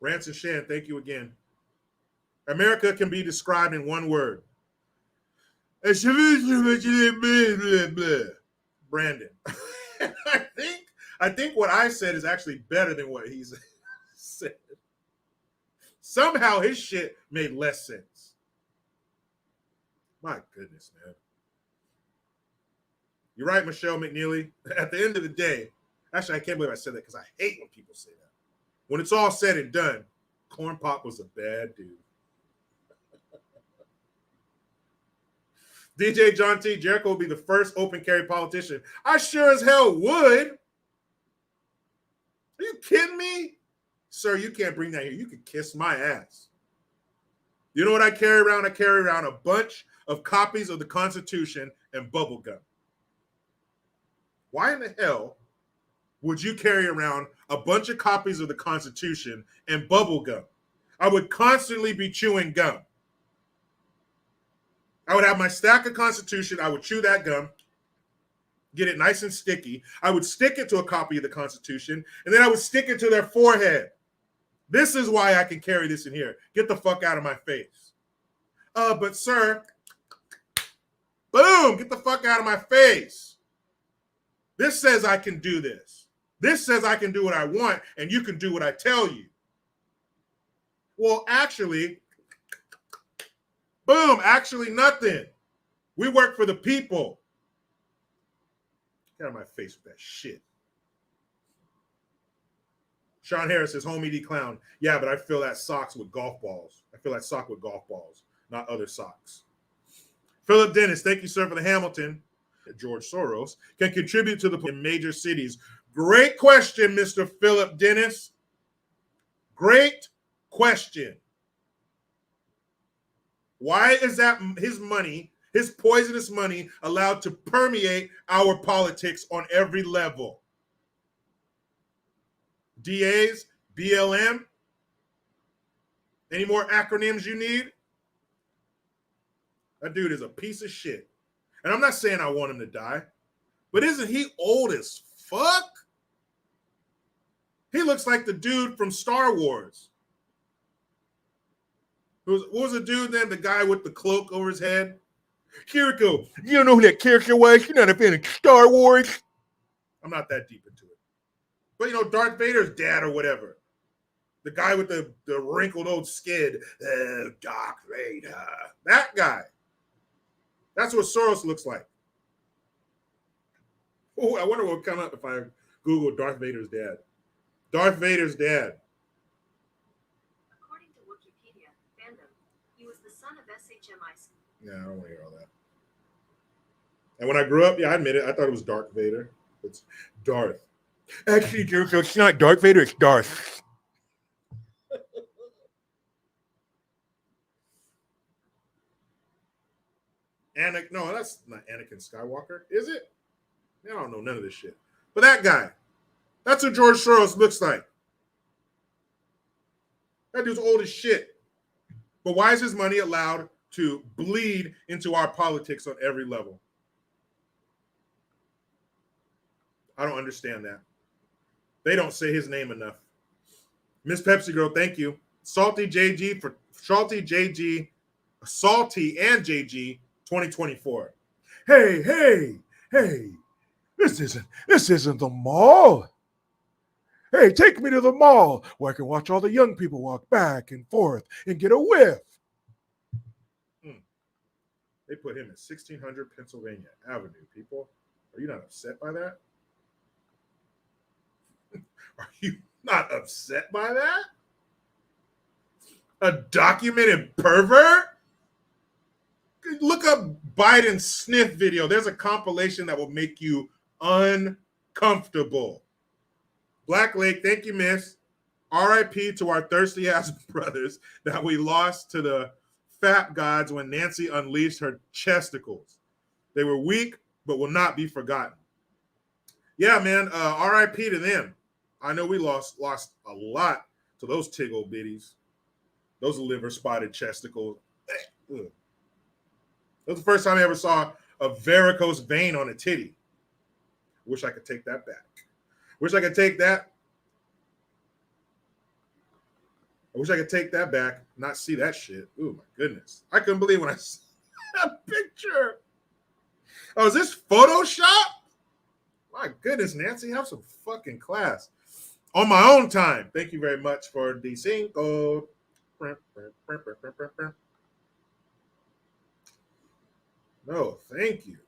Ransom Shan, thank you again. America can be described in one word. Brandon. I think what I said is actually better than what he said. Somehow his shit made less sense. My goodness, man. You're right, Michelle McNeely. At the end of the day, Actually, I can't believe I said that because I hate when people say that. When it's all said and done, Corn Pop was a bad dude. DJ John T. Jericho will be the first open carry politician. I sure as hell would. Are you kidding me? Sir, you can't bring that here. You can kiss my ass. You know what I carry around? I carry around a bunch of copies of the Constitution and bubble gum. Why in the hell would you carry around a bunch of copies of the Constitution and bubble gum? I would constantly be chewing gum. I would have my stack of Constitution. I would chew that gum, get it nice and sticky. I would stick it to a copy of the Constitution, and then I would stick it to their forehead. This is why I can carry this in here. Get the fuck out of my face. But sir, boom, get the fuck out of my face. This says I can do this. This says I can do what I want, and you can do what I tell you. Well, actually, boom, actually nothing. We work for the people. Get out of my face with that shit. Sean Harris says, home ED clown. Yeah, but I fill that socks with golf balls. I fill that sock with golf balls, not other socks. Philip Dennis, thank you, sir, for the Hamilton. George Soros can contribute to the in major cities. Great question, Mr. Philip Dennis. Great question. Why is that his money, his poisonous money, allowed to permeate our politics on every level? DAs, BLM, any more acronyms you need? That dude is a piece of shit. And I'm not saying I want him to die, but isn't he old as fuck? He looks like the dude from Star Wars. What was the dude then? The guy with the cloak over his head? Kiriko. You don't know who that character was? You're not a fan of Star Wars? I'm not that deep into it. But, you know, Darth Vader's dad or whatever. The guy with the wrinkled old skid. Darth Vader. That guy. That's what Soros looks like. Oh, I wonder what would come up if I Google Darth Vader's dad. Darth Vader's dad. According to Wikipedia, fandom, he was the son of SHMIC. Yeah, I don't want to hear all that. And when I grew up, yeah, I admit it, I thought it was Darth Vader. It's Darth. Actually, Jericho, it's not Darth Vader, it's Darth. No, that's not Anakin Skywalker, is it? I don't know none of this shit. But that guy, that's what George Soros looks like. That dude's old as shit. But why is his money allowed to bleed into our politics on every level? I don't understand that. They don't say his name enough. Miss Pepsi Girl, thank you. Salty JG for Salty JG, Salty and JG 2024. Hey, this isn't the mall. Hey, take me to the mall where I can watch all the young people walk back and forth and get a whiff. They put him in 1600 Pennsylvania Avenue, people. Are you not upset by that? Are you not upset by that? A documented pervert? Look up Biden's sniff video. There's a compilation that will make you uncomfortable. Black Lake, thank you, miss. RIP to our thirsty ass brothers that we lost to the fat gods when Nancy unleashed her chesticles. They were weak, but will not be forgotten. Yeah, man, RIP to them. I know we lost a lot to those tiggle bitties, those liver spotted chesticles. Ugh. That was the first time I ever saw a varicose vein on a titty. Wish I could take that back. Wish I could take that. I wish I could take that back, not see that shit. Oh, my goodness. I couldn't believe when I saw that picture. Oh, is this Photoshop? My goodness, Nancy, have some fucking class. On my own time. Thank you very much for the cinco. No, thank you.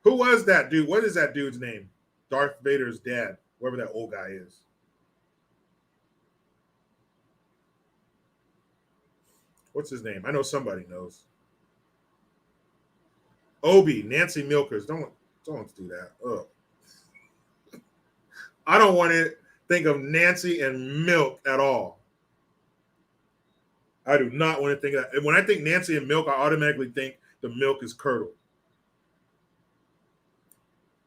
Who was that dude? What is that dude's name? Darth Vader's dad, whoever that old guy is. What's his name? I know somebody knows. Obi, Nancy Milkers. Don't do that. Ugh. I don't want to think of Nancy and milk at all. I do not want to think of that. When I think Nancy and milk, I automatically think the milk is curdled.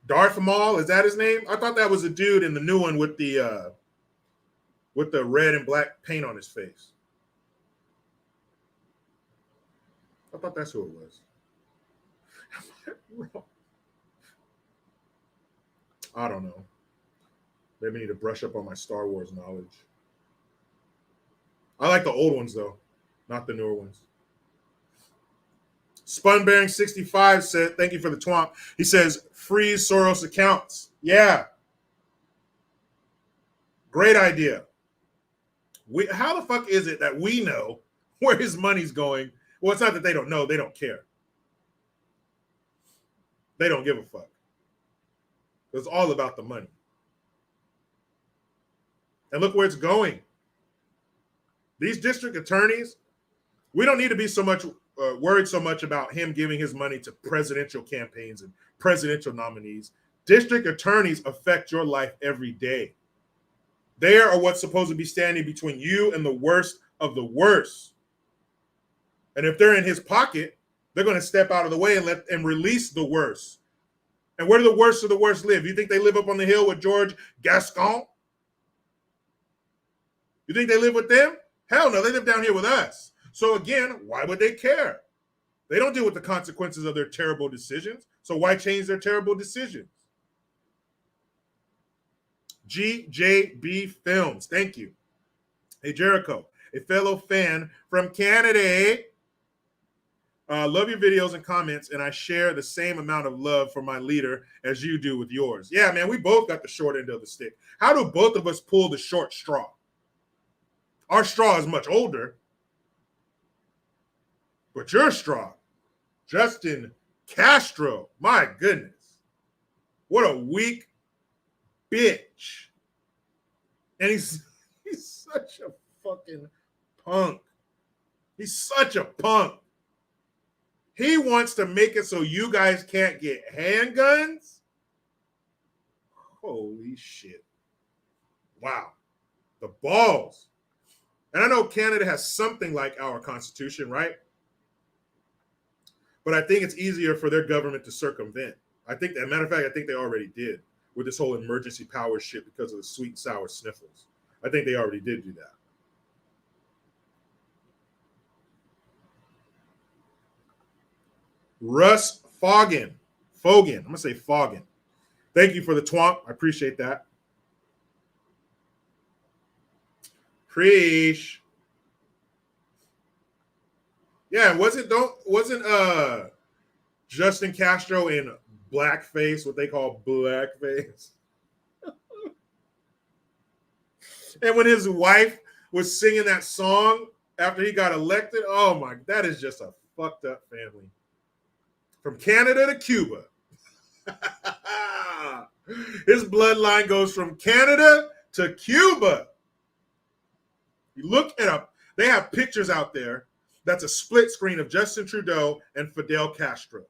Darth Maul, is that his name? I thought that was a dude in the new one with the red and black paint on his face. I thought that's who it was. I don't know. Maybe I need to brush up on my Star Wars knowledge. I like the old ones, though, not the newer ones. Spunbearing65 said, thank you for the twomp. He says, freeze Soros accounts. Yeah. Great idea. How the fuck is it that we know where his money's going? Well, it's not that they don't know. They don't care. They don't give a fuck. It's all about the money. And look where it's going. These district attorneys, we don't need to be so much worried so much about him giving his money to presidential campaigns and presidential nominees. District attorneys affect your life every day. They are what's supposed to be standing between you and the worst of the worst. And if they're in his pocket, they're going to step out of the way and release the worst. And where do the worst of the worst live? You think they live up on the hill with George Gascon? You think they live with them? Hell no, they live down here with us. So again, why would they care? They don't deal with the consequences of their terrible decisions. So why change their terrible decisions? GJB Films, thank you. Hey, Jericho, a fellow fan from Canada. Love your videos and comments, and I share the same amount of love for my leader as you do with yours. Yeah, man, we both got the short end of the stick. How do both of us pull the short straw? Our straw is much older, but your straw, Justin Castro, my goodness, what a weak bitch. And he's such a fucking punk. He's such a punk. He wants to make it so you guys can't get handguns. Holy shit. Wow. The balls. And I know Canada has something like our constitution, right? But I think it's easier for their government to circumvent. I think, as a matter of fact, I think they already did with this whole emergency powers shit because of the sweet and sour sniffles. I think they already did do that. Russ Foggin. I'm going to say Foggin. Thank you for the twomp. I appreciate that. Preach. Yeah, wasn't Justin Castro in blackface, what they call blackface? And when his wife was singing that song after he got elected, oh my, that is just a fucked up family. From Canada to Cuba. His bloodline goes from Canada to Cuba. You look it up. They have pictures out there. That's a split screen of Justin Trudeau and Fidel Castro.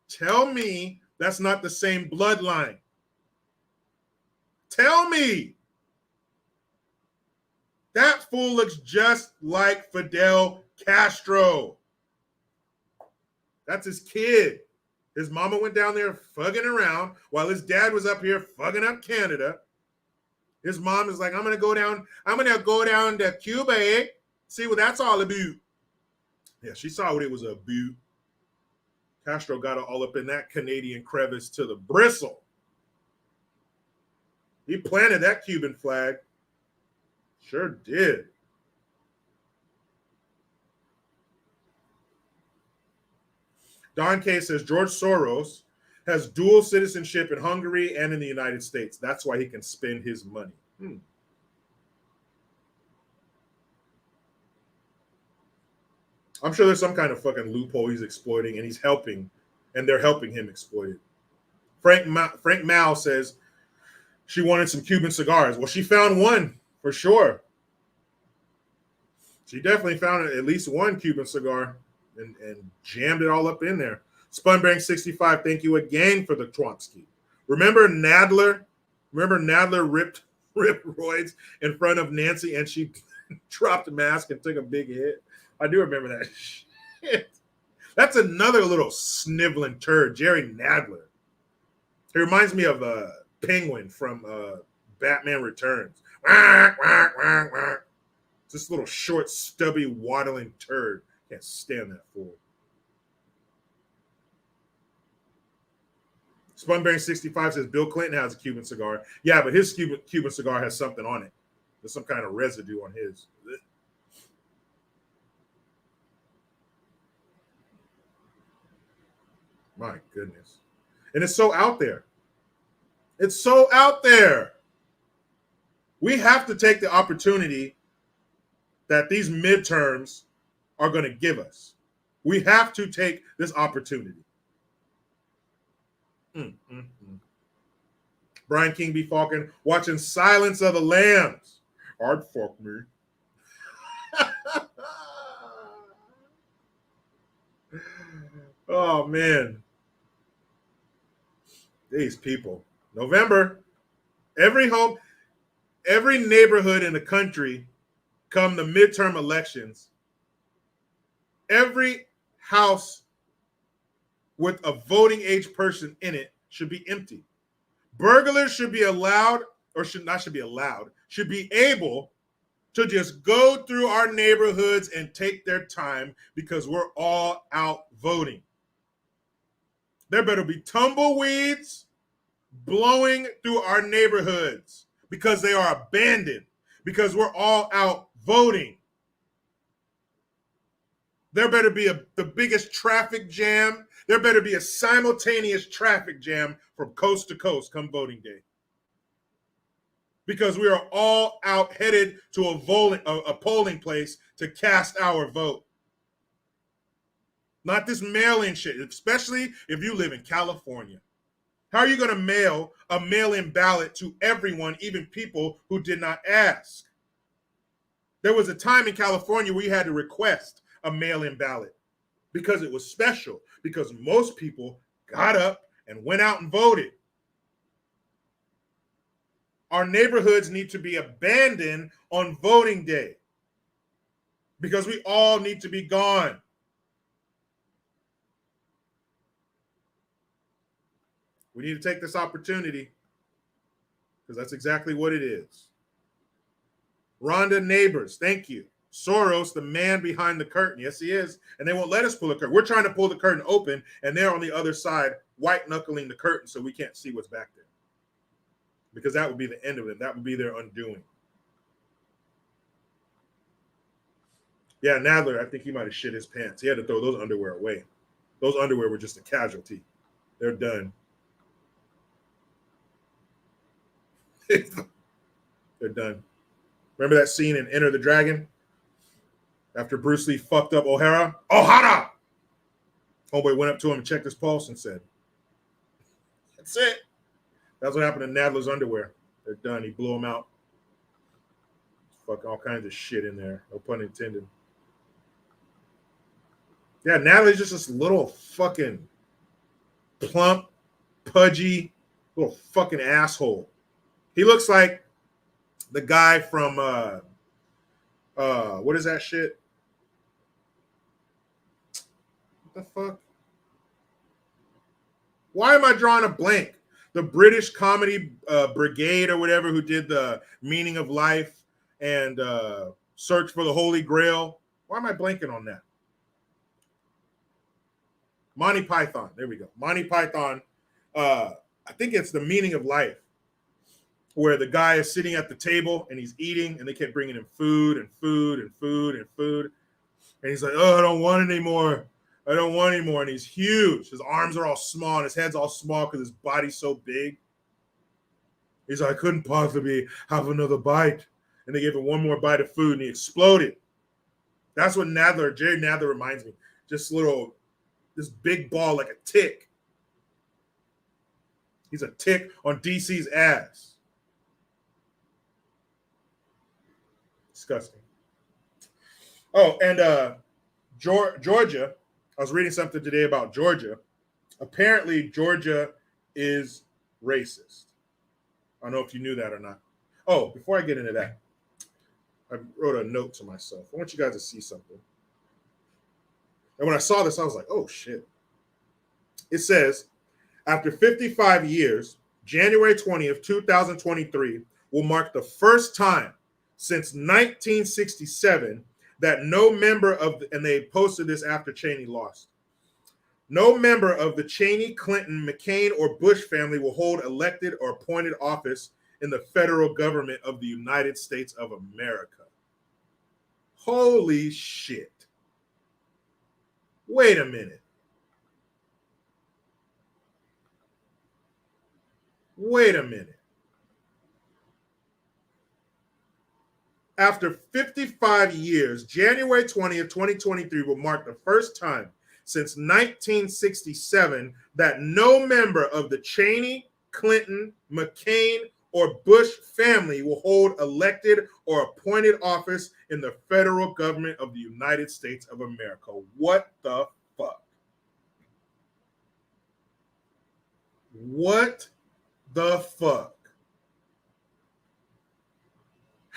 Tell me that's not the same bloodline. Tell me. That fool looks just like Fidel Castro. That's his kid. His mama went down there fugging around while his dad was up here fugging up Canada. His mom is like, I'm gonna go down to Cuba, eh? See what that's all about. Yeah, she saw what it was about. Castro got all up in that Canadian crevice to the bristle. He planted that Cuban flag. Sure did. Don K says George Soros has dual citizenship in Hungary and in the United States. That's why he can spend his money. I'm sure there's some kind of fucking loophole he's exploiting, and he's helping, and they're helping him exploit it. Frank Mao says, She wanted some Cuban cigars. Well, she found one for sure. She definitely found at least one Cuban cigar and jammed it all up in there. Spunbearing 65, thank you again for the Twomsky. Remember Nadler? Remember Nadler ripped roids in front of Nancy and she dropped a mask and took a big hit? I do remember that shit. That's another little sniveling turd, Jerry Nadler. He reminds me of Penguin from Batman Returns. This little short, stubby, waddling turd. Can't stand that fool. Spunbearing 65 says Bill Clinton has a Cuban cigar. Yeah, but his Cuban cigar has something on it. There's some kind of residue on his. My goodness. And it's so out there. It's so out there. We have to take the opportunity that these midterms are going to give us. We have to take this opportunity. Brian King B. Falcon watching Silence of the Lambs. Hard fuck me. Oh, man. These people. November. Every neighborhood in the country come the midterm elections. Every house with a voting age person in it should be empty. Burglars should be allowed, or should be able to just go through our neighborhoods and take their time because we're all out voting. There better be tumbleweeds blowing through our neighborhoods because they are abandoned, because we're all out voting. There better be the biggest traffic jam. There better be a simultaneous traffic jam from coast to coast come voting day. Because we are all out headed to a polling place to cast our vote. Not this mail-in shit, especially if you live in California. How are you going to mail a mail-in ballot to everyone, even people who did not ask? There was a time in California where you had to request a mail-in ballot because it was special, because most people got up and went out and voted. Our neighborhoods need to be abandoned on voting day because we all need to be gone. We need to take this opportunity because that's exactly what it is. Rhonda Neighbors, thank you. Soros, the man behind the curtain. Yes, he is. And they won't let us pull the curtain. We're trying to pull the curtain open, and they're on the other side, white-knuckling the curtain so we can't see what's back there. Because that would be the end of it. That would be their undoing. Yeah, Nadler, I think he might have shit his pants. He had to throw those underwear away. Those underwear were just a casualty. They're done. They're done. Remember that scene in Enter the Dragon? After Bruce Lee fucked up O'Hara? Ohara! Homeboy went up to him and checked his pulse and said, "That's it." That's what happened to Nadler's underwear. They're done. He blew them out. Fucking all kinds of shit in there. No pun intended. Yeah, Nadler's just this little fucking plump, pudgy, little fucking asshole. He looks like the guy from what is that shit? What the fuck? Why am I drawing a blank? The British comedy brigade or whatever who did the Meaning of Life and Search for the Holy Grail. Why am I blanking on that? Monty Python. There we go. Monty Python. I think it's The Meaning of Life, where the guy is sitting at the table and he's eating and they kept bringing him food and food and food and food. And he's like, "Oh, I don't want any more. I don't want any more." And he's huge. His arms are all small and his head's all small because his body's so big. He's like, "I couldn't possibly have another bite." And they gave him one more bite of food and he exploded. That's what Jerry Nadler reminds me. Just this big ball like a tick. He's a tick on DC's ass. Disgusting. Oh, and Georgia, I was reading something today about Georgia. Apparently, Georgia is racist. I don't know if you knew that or not. Oh, before I get into that, I wrote a note to myself. I want you guys to see something. And when I saw this, I was like, oh, shit. It says, after 55 years, January 20th, 2023 will mark the first time since 1967 that no member of, and they posted this after Cheney lost, no member of the Cheney, Clinton, McCain, or Bush family will hold elected or appointed office in the federal government of the United States of America. Holy shit. Wait a minute. Wait a minute. After 55 years, January 20th, 2023 will mark the first time since 1967 that no member of the Cheney, Clinton, McCain, or Bush family will hold elected or appointed office in the federal government of the United States of America. What the fuck? What the fuck?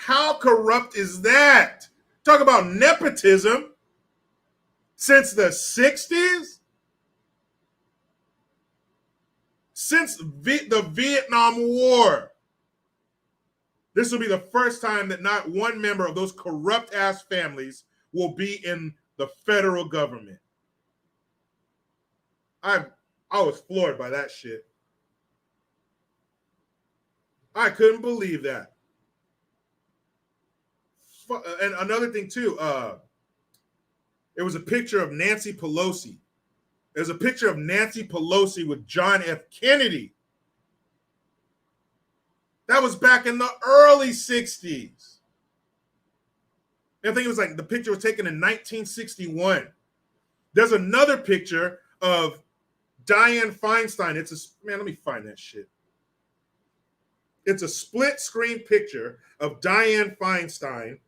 How corrupt is that? Talk about nepotism since the 60s? Since the Vietnam War. This will be the first time that not one member of those corrupt ass families will be in the federal government. I was floored by that shit. I couldn't believe that. And another thing too, it was a picture of Nancy Pelosi. There's a picture of Nancy Pelosi with John F. Kennedy. That was back in the early 60s. I think it was like the picture was taken in 1961. There's another picture of Dianne Feinstein. Man, let me find that shit. It's a split screen picture of Dianne Feinstein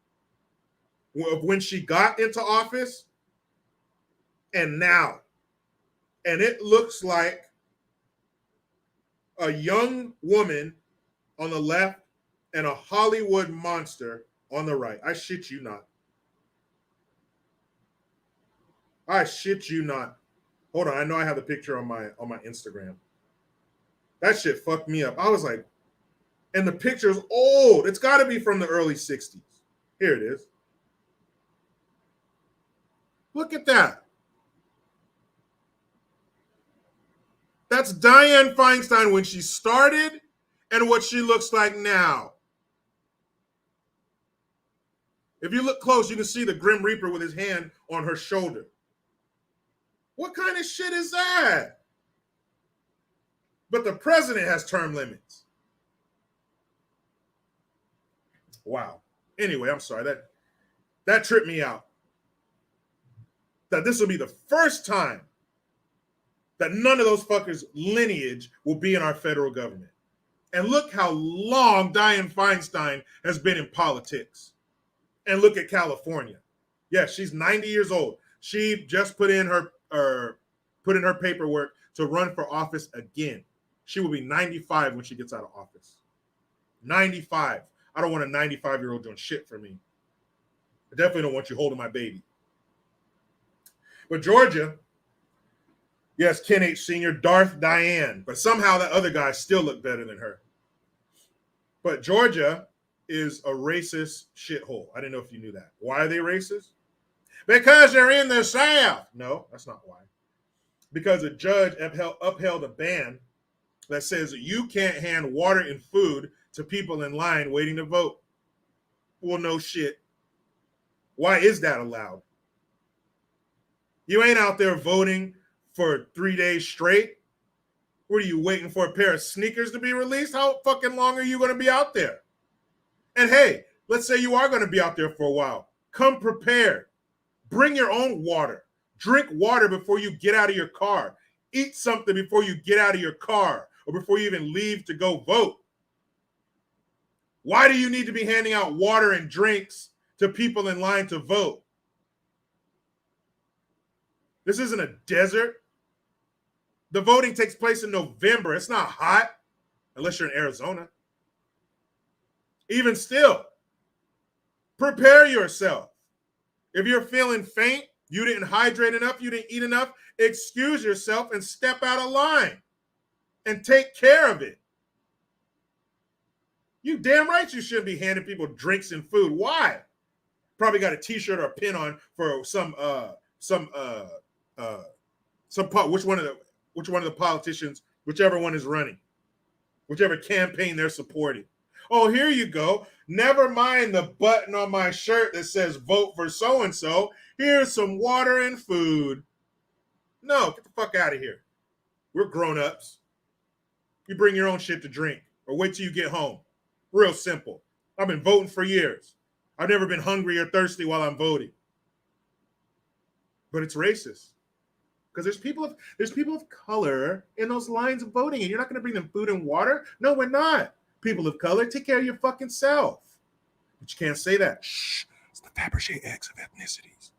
of when she got into office and now. And it looks like a young woman on the left and a Hollywood monster on the right. I shit you not. I shit you not. Hold on, I know I have the picture on my Instagram. That shit fucked me up. I was like, and the picture's old. It's got to be from the early 60s. Here it is. Look at that. That's Dianne Feinstein when she started and what she looks like now. If you look close, you can see the Grim Reaper with his hand on her shoulder. What kind of shit is that? But the president has term limits. Wow. Anyway, I'm sorry. That tripped me out. That this will be the first time that none of those fuckers' lineage will be in our federal government. And look how long Dianne Feinstein has been in politics. And look at California. Yeah, she's 90 years old. She just put in her paperwork to run for office again. She will be 95 when she gets out of office. 95. I don't want a 95-year-old doing shit for me. I definitely don't want you holding my baby. But Georgia, yes, Ken H. Sr., Darth Diane, but somehow that other guy still looked better than her. But Georgia is a racist shithole. I didn't know if you knew that. Why are they racist? Because they're in the South. No, that's not why. Because a judge upheld a ban that says you can't hand water and food to people in line waiting to vote. Well, no shit. Why is that allowed? You ain't out there voting for 3 days straight. What are you waiting for, a pair of sneakers to be released? How fucking long are you going to be out there? And hey, let's say you are going to be out there for a while. Come prepared. Bring your own water. Drink water before you get out of your car. Eat something before you get out of your car or before you even leave to go vote. Why do you need to be handing out water and drinks to people in line to vote. This isn't a desert. The voting takes place in November. It's not hot unless you're in Arizona. Even still, prepare yourself. If you're feeling faint, you didn't hydrate enough, you didn't eat enough, excuse yourself and step out of line and take care of it. You damn right you shouldn't be handing people drinks and food. Why? Probably got a t-shirt or a pin on for which one of the politicians, whichever one is running, whichever campaign they're supporting. Oh, here you go. Never mind the button on my shirt that says vote for so-and-so. Here's some water and food. No, get the fuck out of here. We're grown-ups. You bring your own shit to drink or wait till you get home. Real simple. I've been voting for years. I've never been hungry or thirsty while I'm voting. But it's racist. Because there's people of color in those lines of voting, and you're not going to bring them food and water? No, we're not. People of color, take care of your fucking self. But you can't say that. Shh. It's the Fabergé eggs of ethnicities.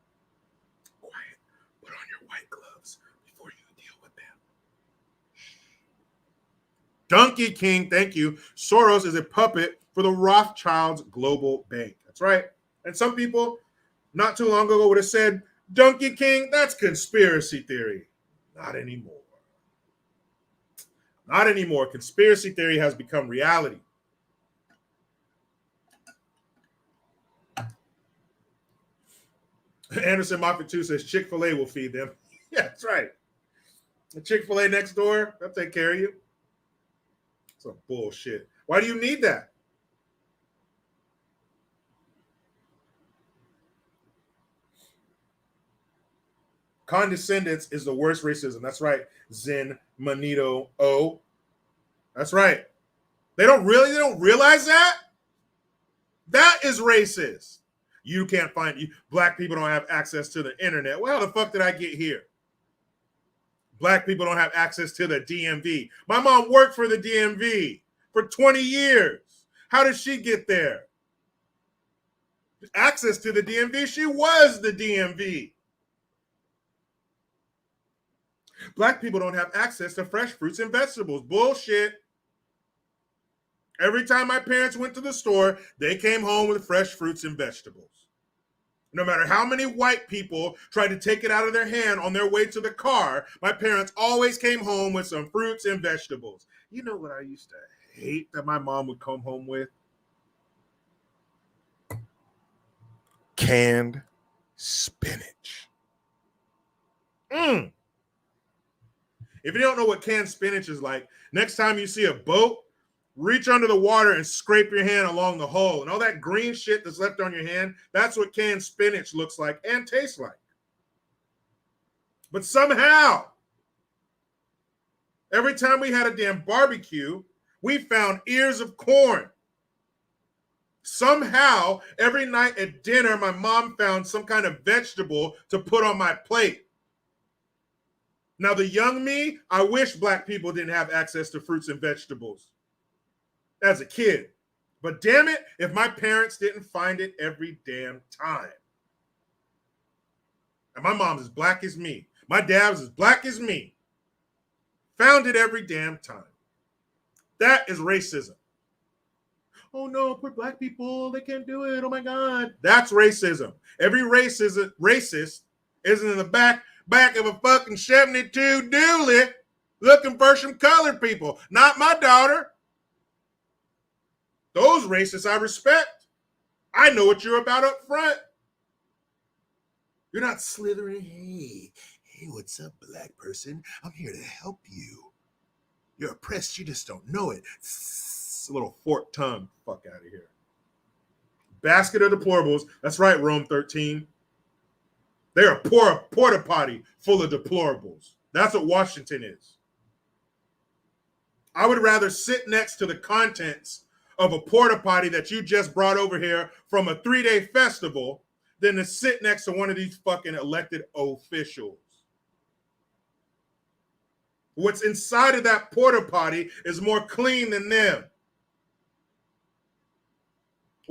Quiet. Put on your white gloves before you deal with them. Shh. Donkey King, thank you. Soros is a puppet for the Rothschilds Global Bank. That's right. And some people not too long ago would have said, Donkey King, that's conspiracy theory. Not anymore. Not anymore. Conspiracy theory has become reality. Anderson Moffat 2 says Chick-fil-A will feed them. Yeah, that's right. The Chick-fil-A next door, they'll take care of you. Some bullshit. Why do you need that? Condescendence is the worst racism. That's right. Zen Manito O. That's right. They don't realize that? That is racist. You can't find you. Black people don't have access to the internet. Well, how the fuck did I get here? Black people don't have access to the DMV. My mom worked for the DMV for 20 years. How did she get there? Access to the DMV. She was the DMV. Black people don't have access to fresh fruits and vegetables. Bullshit. Every time my parents went to the store, they came home with fresh fruits and vegetables. No matter how many white people tried to take it out of their hand on their way to the car, my parents always came home with some fruits and vegetables. You know what I used to hate that my mom would come home with? Canned spinach. If you don't know what canned spinach is like, next time you see a boat, reach under the water and scrape your hand along the hull. And all that green shit that's left on your hand, that's what canned spinach looks like and tastes like. But somehow, every time we had a damn barbecue, we found ears of corn. Somehow, every night at dinner, my mom found some kind of vegetable to put on my plate. Now, the young me, I wish black people didn't have access to fruits and vegetables as a kid. But damn it, if my parents didn't find it every damn time. And my mom's as black as me. My dad was as black as me. Found it every damn time. That is racism. Oh no, poor black people, they can't do it. Oh my God. That's racism. Every racist isn't in the back of a fucking 72 dually looking for some colored people. Not my daughter. Those racists I respect. I know what you're about up front. You're not slithering. Hey, what's up, black person? I'm here to help you. You're oppressed. You just don't know it. It's a little forked tongue. Fuck out of here. Basket of deplorables. That's right, Rome 13. They're a porta potty full of deplorables. That's what Washington is. I would rather sit next to the contents of a porta potty that you just brought over here from a 3-day festival than to sit next to one of these fucking elected officials. What's inside of that porta potty is more clean than them.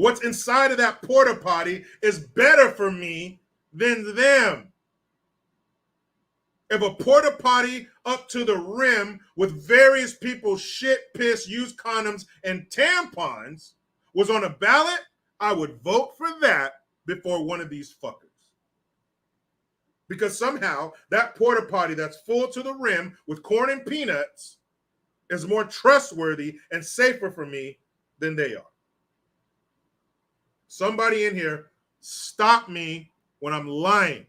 What's inside of that porta potty is better for me than them. If a porta potty up to the rim with various people's shit, piss, used condoms, and tampons was on a ballot, I would vote for that before one of these fuckers. Because somehow that porta potty that's full to the rim with corn and peanuts is more trustworthy and safer for me than they are. Somebody in here, stop me when I'm lying.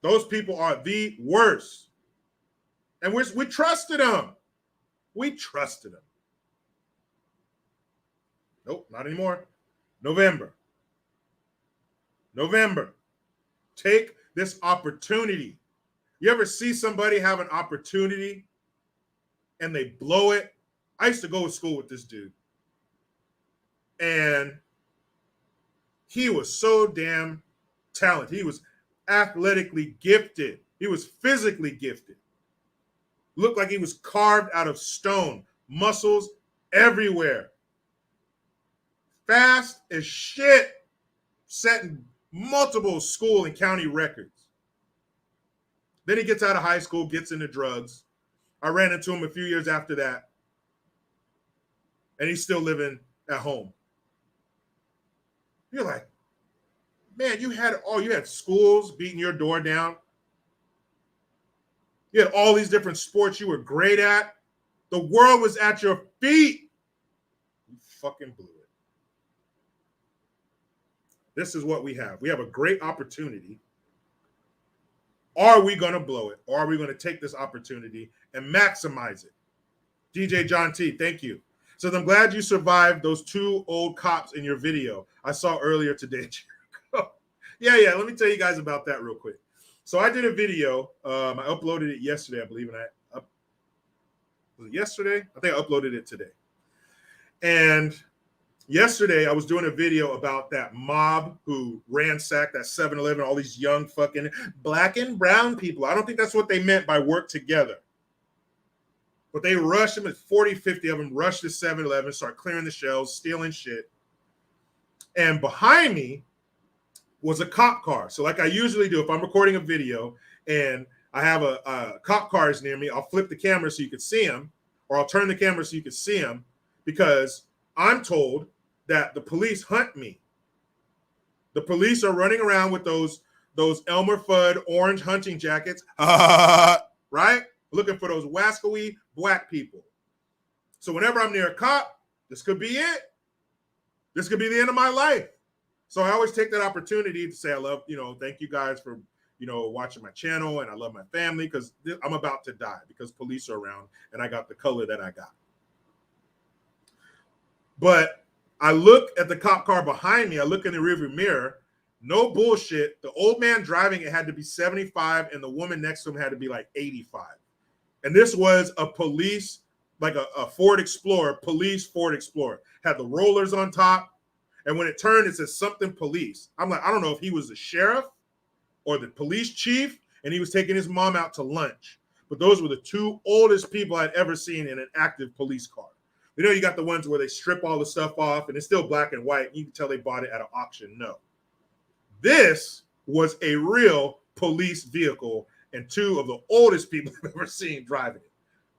Those people are the worst. And we trusted them. We trusted them. Nope, not anymore. November. Take this opportunity. You ever see somebody have an opportunity and they blow it? I used to go to school with this dude. And he was so damn talented. He was athletically gifted. He was physically gifted. Looked like he was carved out of stone. Muscles everywhere. Fast as shit. Setting multiple school and county records. Then he gets out of high school, gets into drugs. I ran into him a few years after that. And he's still living at home. You're like, man, you had schools beating your door down. You had all these different sports you were great at. The world was at your feet. You fucking blew it. This is what we have. We have a great opportunity. Are we going to blow it? Or are we going to take this opportunity and maximize it? DJ John T, thank you. So I'm glad you survived those two old cops in your video I saw earlier today. Yeah. Let me tell you guys about that real quick. So I did a video. I uploaded it yesterday, I believe. Was it yesterday? I think I uploaded it today. And yesterday, I was doing a video about that mob who ransacked that 7-Eleven, all these young fucking black and brown people. I don't think that's what they meant by work together. But they rushed them, 40, 50 of them, rushed to 7-Eleven, start clearing the shelves, stealing shit. And behind me was a cop car. So like I usually do, if I'm recording a video and I have a cop cars near me, I'll flip the camera so you can see them, or I'll turn the camera so you can see them, because I'm told that the police hunt me. The police are running around with those Elmer Fudd orange hunting jackets, right? Looking for those wascally black people. So whenever I'm near a cop, this could be it. This could be the end of my life. So I always take that opportunity to say, I love, thank you guys for, watching my channel, and I love my family, because I'm about to die because police are around and I got the color that I got. But I look at the cop car behind me. I look in the rearview mirror. No bullshit. The old man driving it had to be 75, and the woman next to him had to be like 85. And this was a police, like a Ford Explorer, police Ford Explorer. Had the rollers on top. And when it turned, it says something police. I'm like, I don't know if he was the sheriff or the police chief, and he was taking his mom out to lunch. But those were the two oldest people I'd ever seen in an active police car. You got the ones where they strip all the stuff off and it's still black and white. You can tell they bought it at an auction. No. This was a real police vehicle, and two of the oldest people I've ever seen driving it.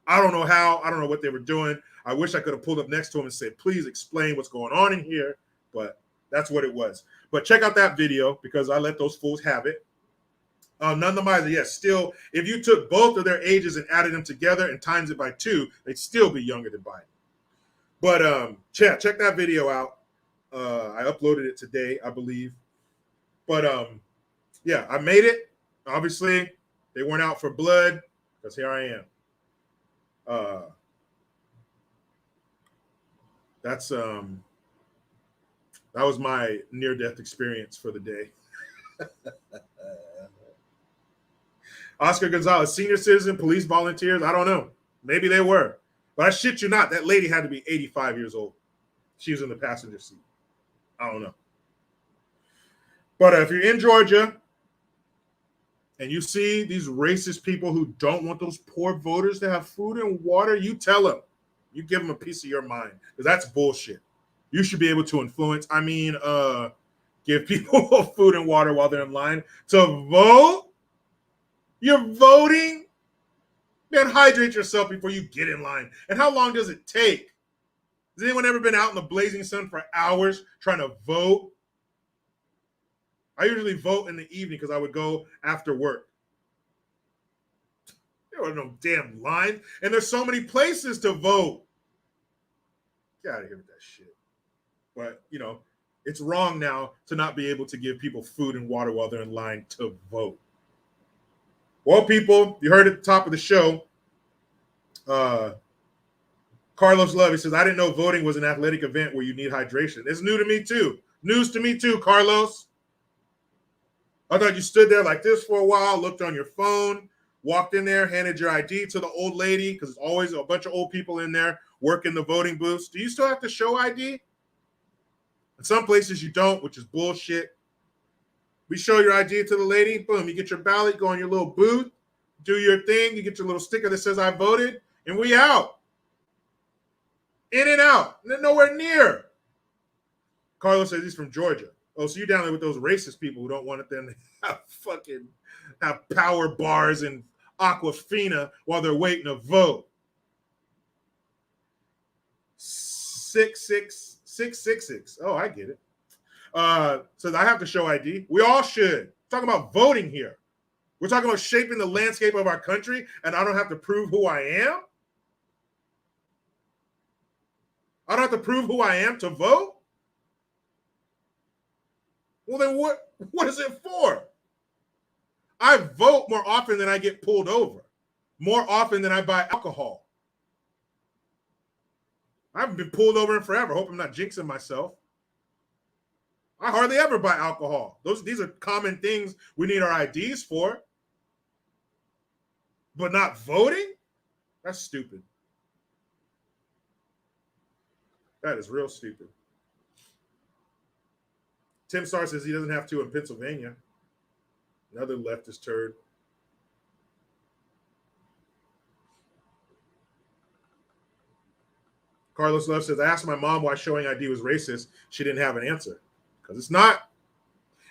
I don't know how. I don't know what they were doing. I wish I could have pulled up next to him and said, please explain what's going on in here. But that's what it was. But check out that video, because I let those fools have it. None the miser, yes, still, if you took both of their ages and added them together and times it by 2, they'd still be younger than Biden. But check that video out. I uploaded it today, I believe. But yeah, I made it. Obviously, they weren't out for blood, because here I am. That was my near-death experience for the day. Oscar Gonzalez, senior citizen, police volunteers. I don't know. Maybe they were. But I shit you not, that lady had to be 85 years old. She was in the passenger seat. I don't know. But if you're in Georgia and you see these racist people who don't want those poor voters to have food and water, you tell them. You give them a piece of your mind, because that's bullshit. You should be able to influence. Give people food and water while they're in line to vote. You're voting? Man, hydrate yourself before you get in line. And how long does it take? Has anyone ever been out in the blazing sun for hours trying to vote? I usually vote in the evening because I would go after work. There were no damn lines. And there's so many places to vote. Get out of here with that shit. But, it's wrong now to not be able to give people food and water while they're in line to vote. Well, people, you heard at the top of the show, Carlos Love, he says, I didn't know voting was an athletic event where you need hydration. It's new to me, too. News to me, too, Carlos. I thought you stood there like this for a while, looked on your phone, walked in there, handed your ID to the old lady, because there's always a bunch of old people in there working the voting booths. Do you still have to show ID? In some places you don't, which is bullshit. We show your ID to the lady, boom, you get your ballot, go in your little booth, do your thing, you get your little sticker that says I voted, and we out. In and out. Nowhere near. Carlos says he's from Georgia. Oh, so you're down there with those racist people who don't want them to have power bars and Aquafina while they're waiting to vote. 666. Oh, I get it. So I have to show ID. We all should. We're talking about voting here. We're talking about shaping the landscape of our country, and I don't have to prove who I am? I don't have to prove who I am to vote? Well, then what is it for? I vote more often than I get pulled over, more often than I buy alcohol. I haven't been pulled over in forever. Hope I'm not jinxing myself. I hardly ever buy alcohol. These are common things we need our IDs for. But not voting? That's stupid. That is real stupid. Tim Starr says he doesn't have to in Pennsylvania. Another leftist turd. Carlos Love says, I asked my mom why showing ID was racist. She didn't have an answer. Because it's not.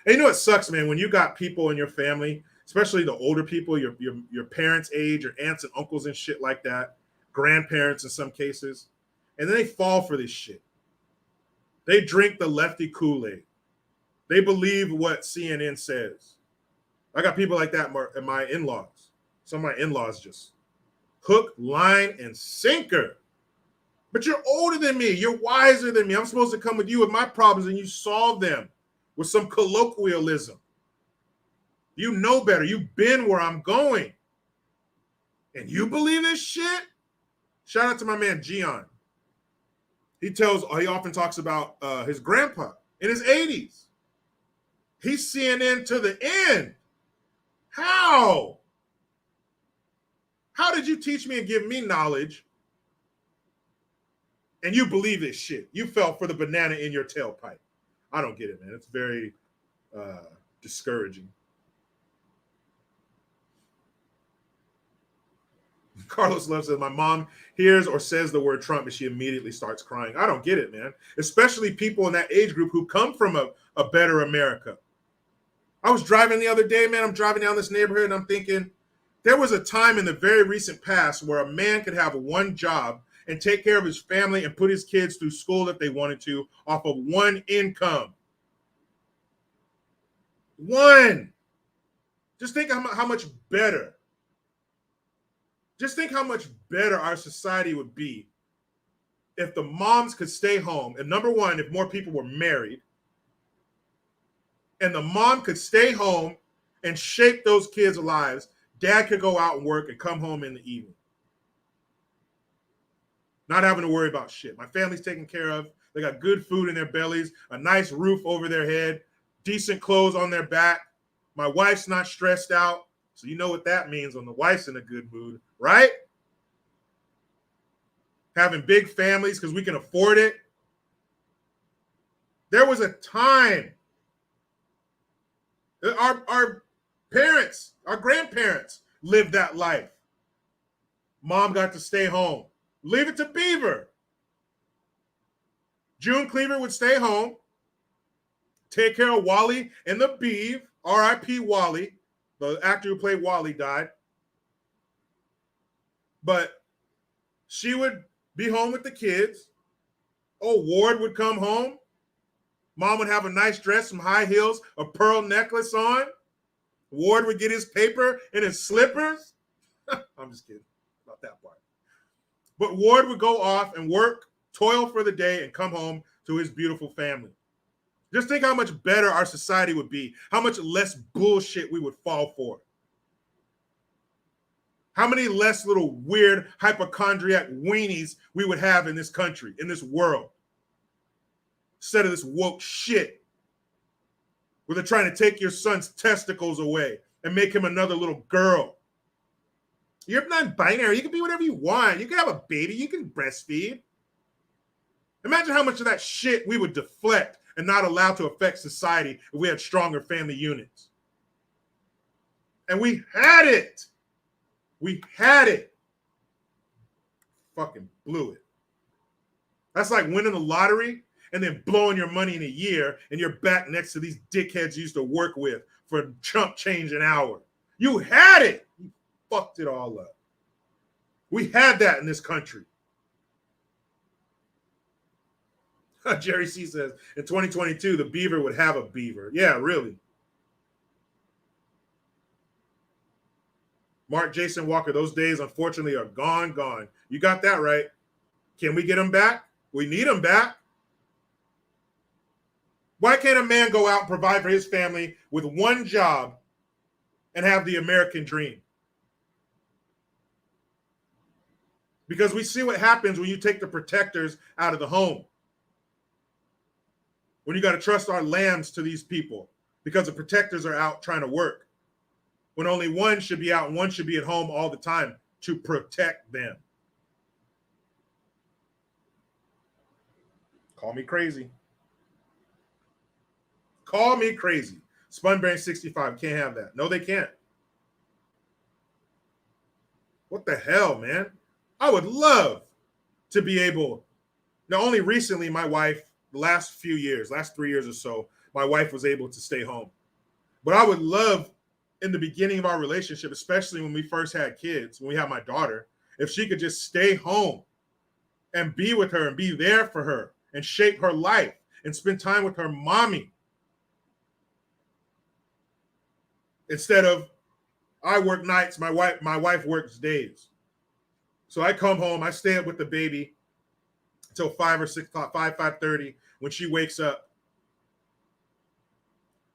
And you know what sucks, man? When you got people in your family, especially the older people, your parents' age, your aunts and uncles and shit like that, grandparents in some cases, and then they fall for this shit. They drink the lefty Kool-Aid. They believe what CNN says. I got people like that in my in-laws. Some of my in-laws just hook, line, and sinker. But you're older than me. You're wiser than me. I'm supposed to come with you with my problems and you solve them with some colloquialism. You know better. You've been where I'm going. And you believe this shit? Shout out to my man, Gian. He often talks about his grandpa in his 80s. He's CNN to the end. How? How did you teach me and give me knowledge and you believe this shit? You fell for the banana in your tailpipe. I don't get it, man. It's very discouraging. Carlos Love says, my mom hears or says the word Trump and she immediately starts crying. I don't get it, man. Especially people in that age group who come from a better America. I was driving the other day, man. I'm driving down this neighborhood and I'm thinking there was a time in the very recent past where a man could have one job and take care of his family and put his kids through school if they wanted to off of one income. One. Just think how much better. Just think how much better our society would be if the moms could stay home. And number one, if more people were married, and the mom could stay home and shape those kids' lives, dad could go out and work and come home in the evening. Not having to worry about shit. My family's taken care of. They got good food in their bellies, a nice roof over their head, decent clothes on their back. My wife's not stressed out. So you know what that means when the wife's in a good mood, right? Having big families because we can afford it. There was a time our parents, our grandparents lived that life. Mom got to stay home. Leave it to Beaver. June Cleaver would stay home, take care of Wally and the Beeve. R.I.P. Wally. The actor who played Wally died. But she would be home with the kids. Oh, Ward would come home. Mom would have a nice dress, some high heels, a pearl necklace on. Ward would get his paper and his slippers. I'm just kidding about that part. But Ward would go off and work, toil for the day, and come home to his beautiful family. Just think how much better our society would be, how much less bullshit we would fall for. How many less little weird hypochondriac weenies we would have in this country, in this world, instead of this woke shit where they're trying to take your son's testicles away and make him another little girl. You're non-binary. You can be whatever you want. You can have a baby. You can breastfeed. Imagine how much of that shit we would deflect and not allow to affect society if we had stronger family units. And we had it. We had it. Fucking blew it. That's like winning the lottery and then blowing your money in a year and you're back next to these dickheads you used to work with for chump change an hour. You had it. You fucked it all up. We had that in this country. Jerry C says, in 2022, the Beaver would have a beaver. Yeah, really. Mark Jason Walker, those days, unfortunately, are gone. You got that right. Can we get them back? We need them back. Why can't a man go out and provide for his family with one job and have the American dream? Because we see what happens when you take the protectors out of the home. When you got to trust our lambs to these people because the protectors are out trying to work. When only one should be out and one should be at home all the time to protect them. Call me crazy. Call me crazy. Spunbearing 65 can't have that. No, they can't. What the hell, man? I would love to be able. Now, only recently, my wife, the last 3 years or so, my wife was able to stay home. But I would love, in the beginning of our relationship, especially when we first had kids, when we had my daughter, if she could just stay home and be with her and be there for her and shape her life and spend time with her mommy. Instead of, I work nights, my wife works days. So I come home, I stay up with the baby until 5 or 6 o'clock, 5:30, when she wakes up.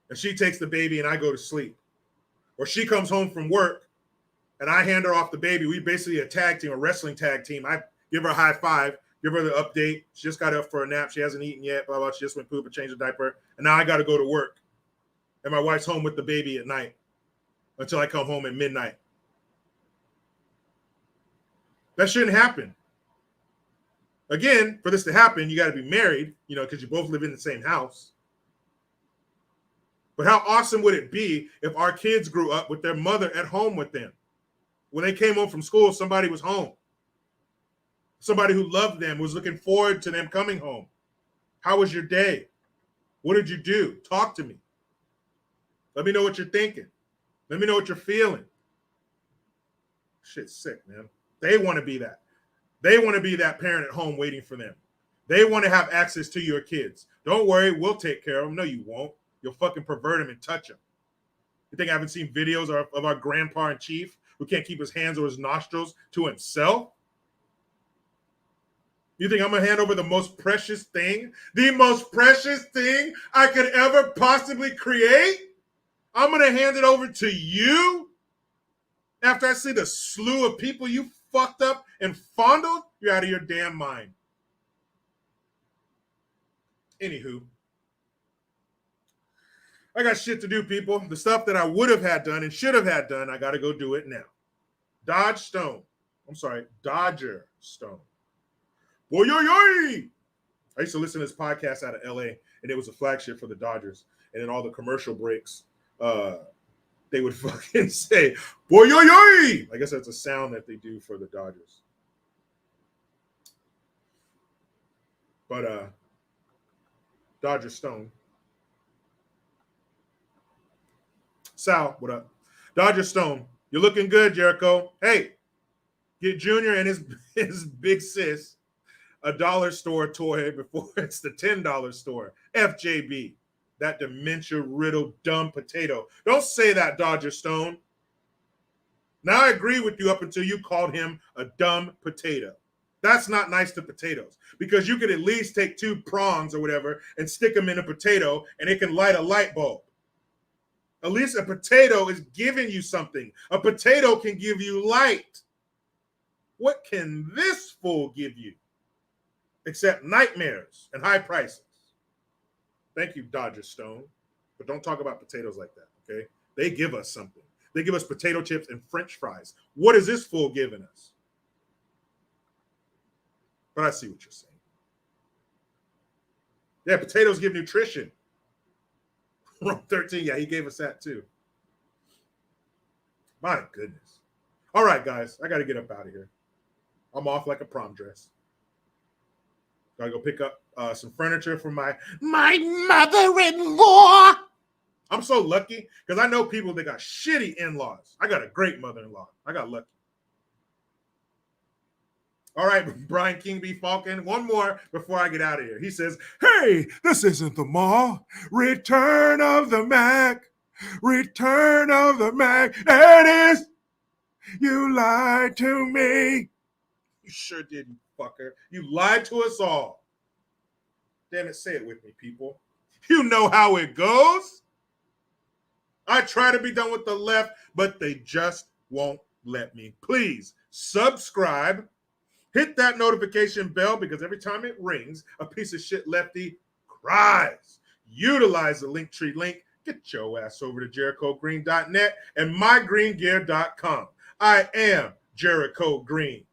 And she takes the baby and I go to sleep. Or she comes home from work and I hand her off the baby. We basically a tag team, a wrestling tag team. I give her a high five, give her the update. She just got up for a nap. She hasn't eaten yet, blah, blah. She just went poop and changed the diaper. And now I got to go to work. And my wife's home with the baby at night until I come home at midnight. That shouldn't happen. Again, for this to happen, you got to be married, because you both live in the same house. But how awesome would it be if our kids grew up with their mother at home with them? When they came home from school, somebody was home. Somebody who loved them, was looking forward to them coming home. How was your day? What did you do? Talk to me. Let me know what you're thinking. Let me know what you're feeling. Shit's sick, man. They want to be that. They want to be that parent at home waiting for them. They want to have access to your kids. Don't worry, we'll take care of them. No, you won't. You'll fucking pervert them and touch them. You think I haven't seen videos of our grandpa in chief who can't keep his hands or his nostrils to himself? You think I'm going to hand over the most precious thing I could ever possibly create? I'm going to hand it over to you after I see the slew of people you fucked up and fondled? You're out of your damn mind. Anywho, I got shit to do, people. The stuff that I would have had done and should have had done, I got to go do it now. Dodger Stone. Boy, yo, yo. I used to listen to this podcast out of LA, and it was a flagship for the Dodgers. And in all the commercial breaks, they would fucking say, boy, yo, yo. I guess that's a sound that they do for the Dodgers. But Dodger Stone. Sal, what up? Dodger Stone, you're looking good, Jericho. Hey, get Junior and his big sis a dollar store toy before it's the $10 store. FJB, that dementia-riddled dumb potato. Don't say that, Dodger Stone. Now I agree with you up until you called him a dumb potato. That's not nice to potatoes because you could at least take 2 prongs or whatever and stick them in a potato and it can light a light bulb. At least a potato is giving you something. A potato can give you light. What can this fool give you? Except nightmares and high prices. Thank you, Dodger Stone. But don't talk about potatoes like that, okay? They give us something. They give us potato chips and French fries. What is this fool giving us? But I see what you're saying. Yeah, potatoes give nutrition. Wrong 13, yeah, he gave us that too. My goodness. All right, guys, I got to get up out of here. I'm off like a prom dress. Got to go pick up some furniture for my mother-in-law. I'm so lucky because I know people that got shitty in-laws. I got a great mother-in-law. I got lucky. All right, Brian King B. Falcon, one more before I get out of here. He says, Hey, this isn't the mall. Return of the Mac. Return of the Mac. There it is. You lied to me. you sure did, you fucker. You lied to us all. Damn it, say it with me, people. You know how it goes. I try to be done with the left, but they just won't let me. Please subscribe. Hit that notification bell because every time it rings, a piece of shit lefty cries. Utilize the Linktree link. Get your ass over to JerichoGreen.net and mygreengear.com. I am Jericho Green.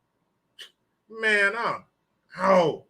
Man, I'm out.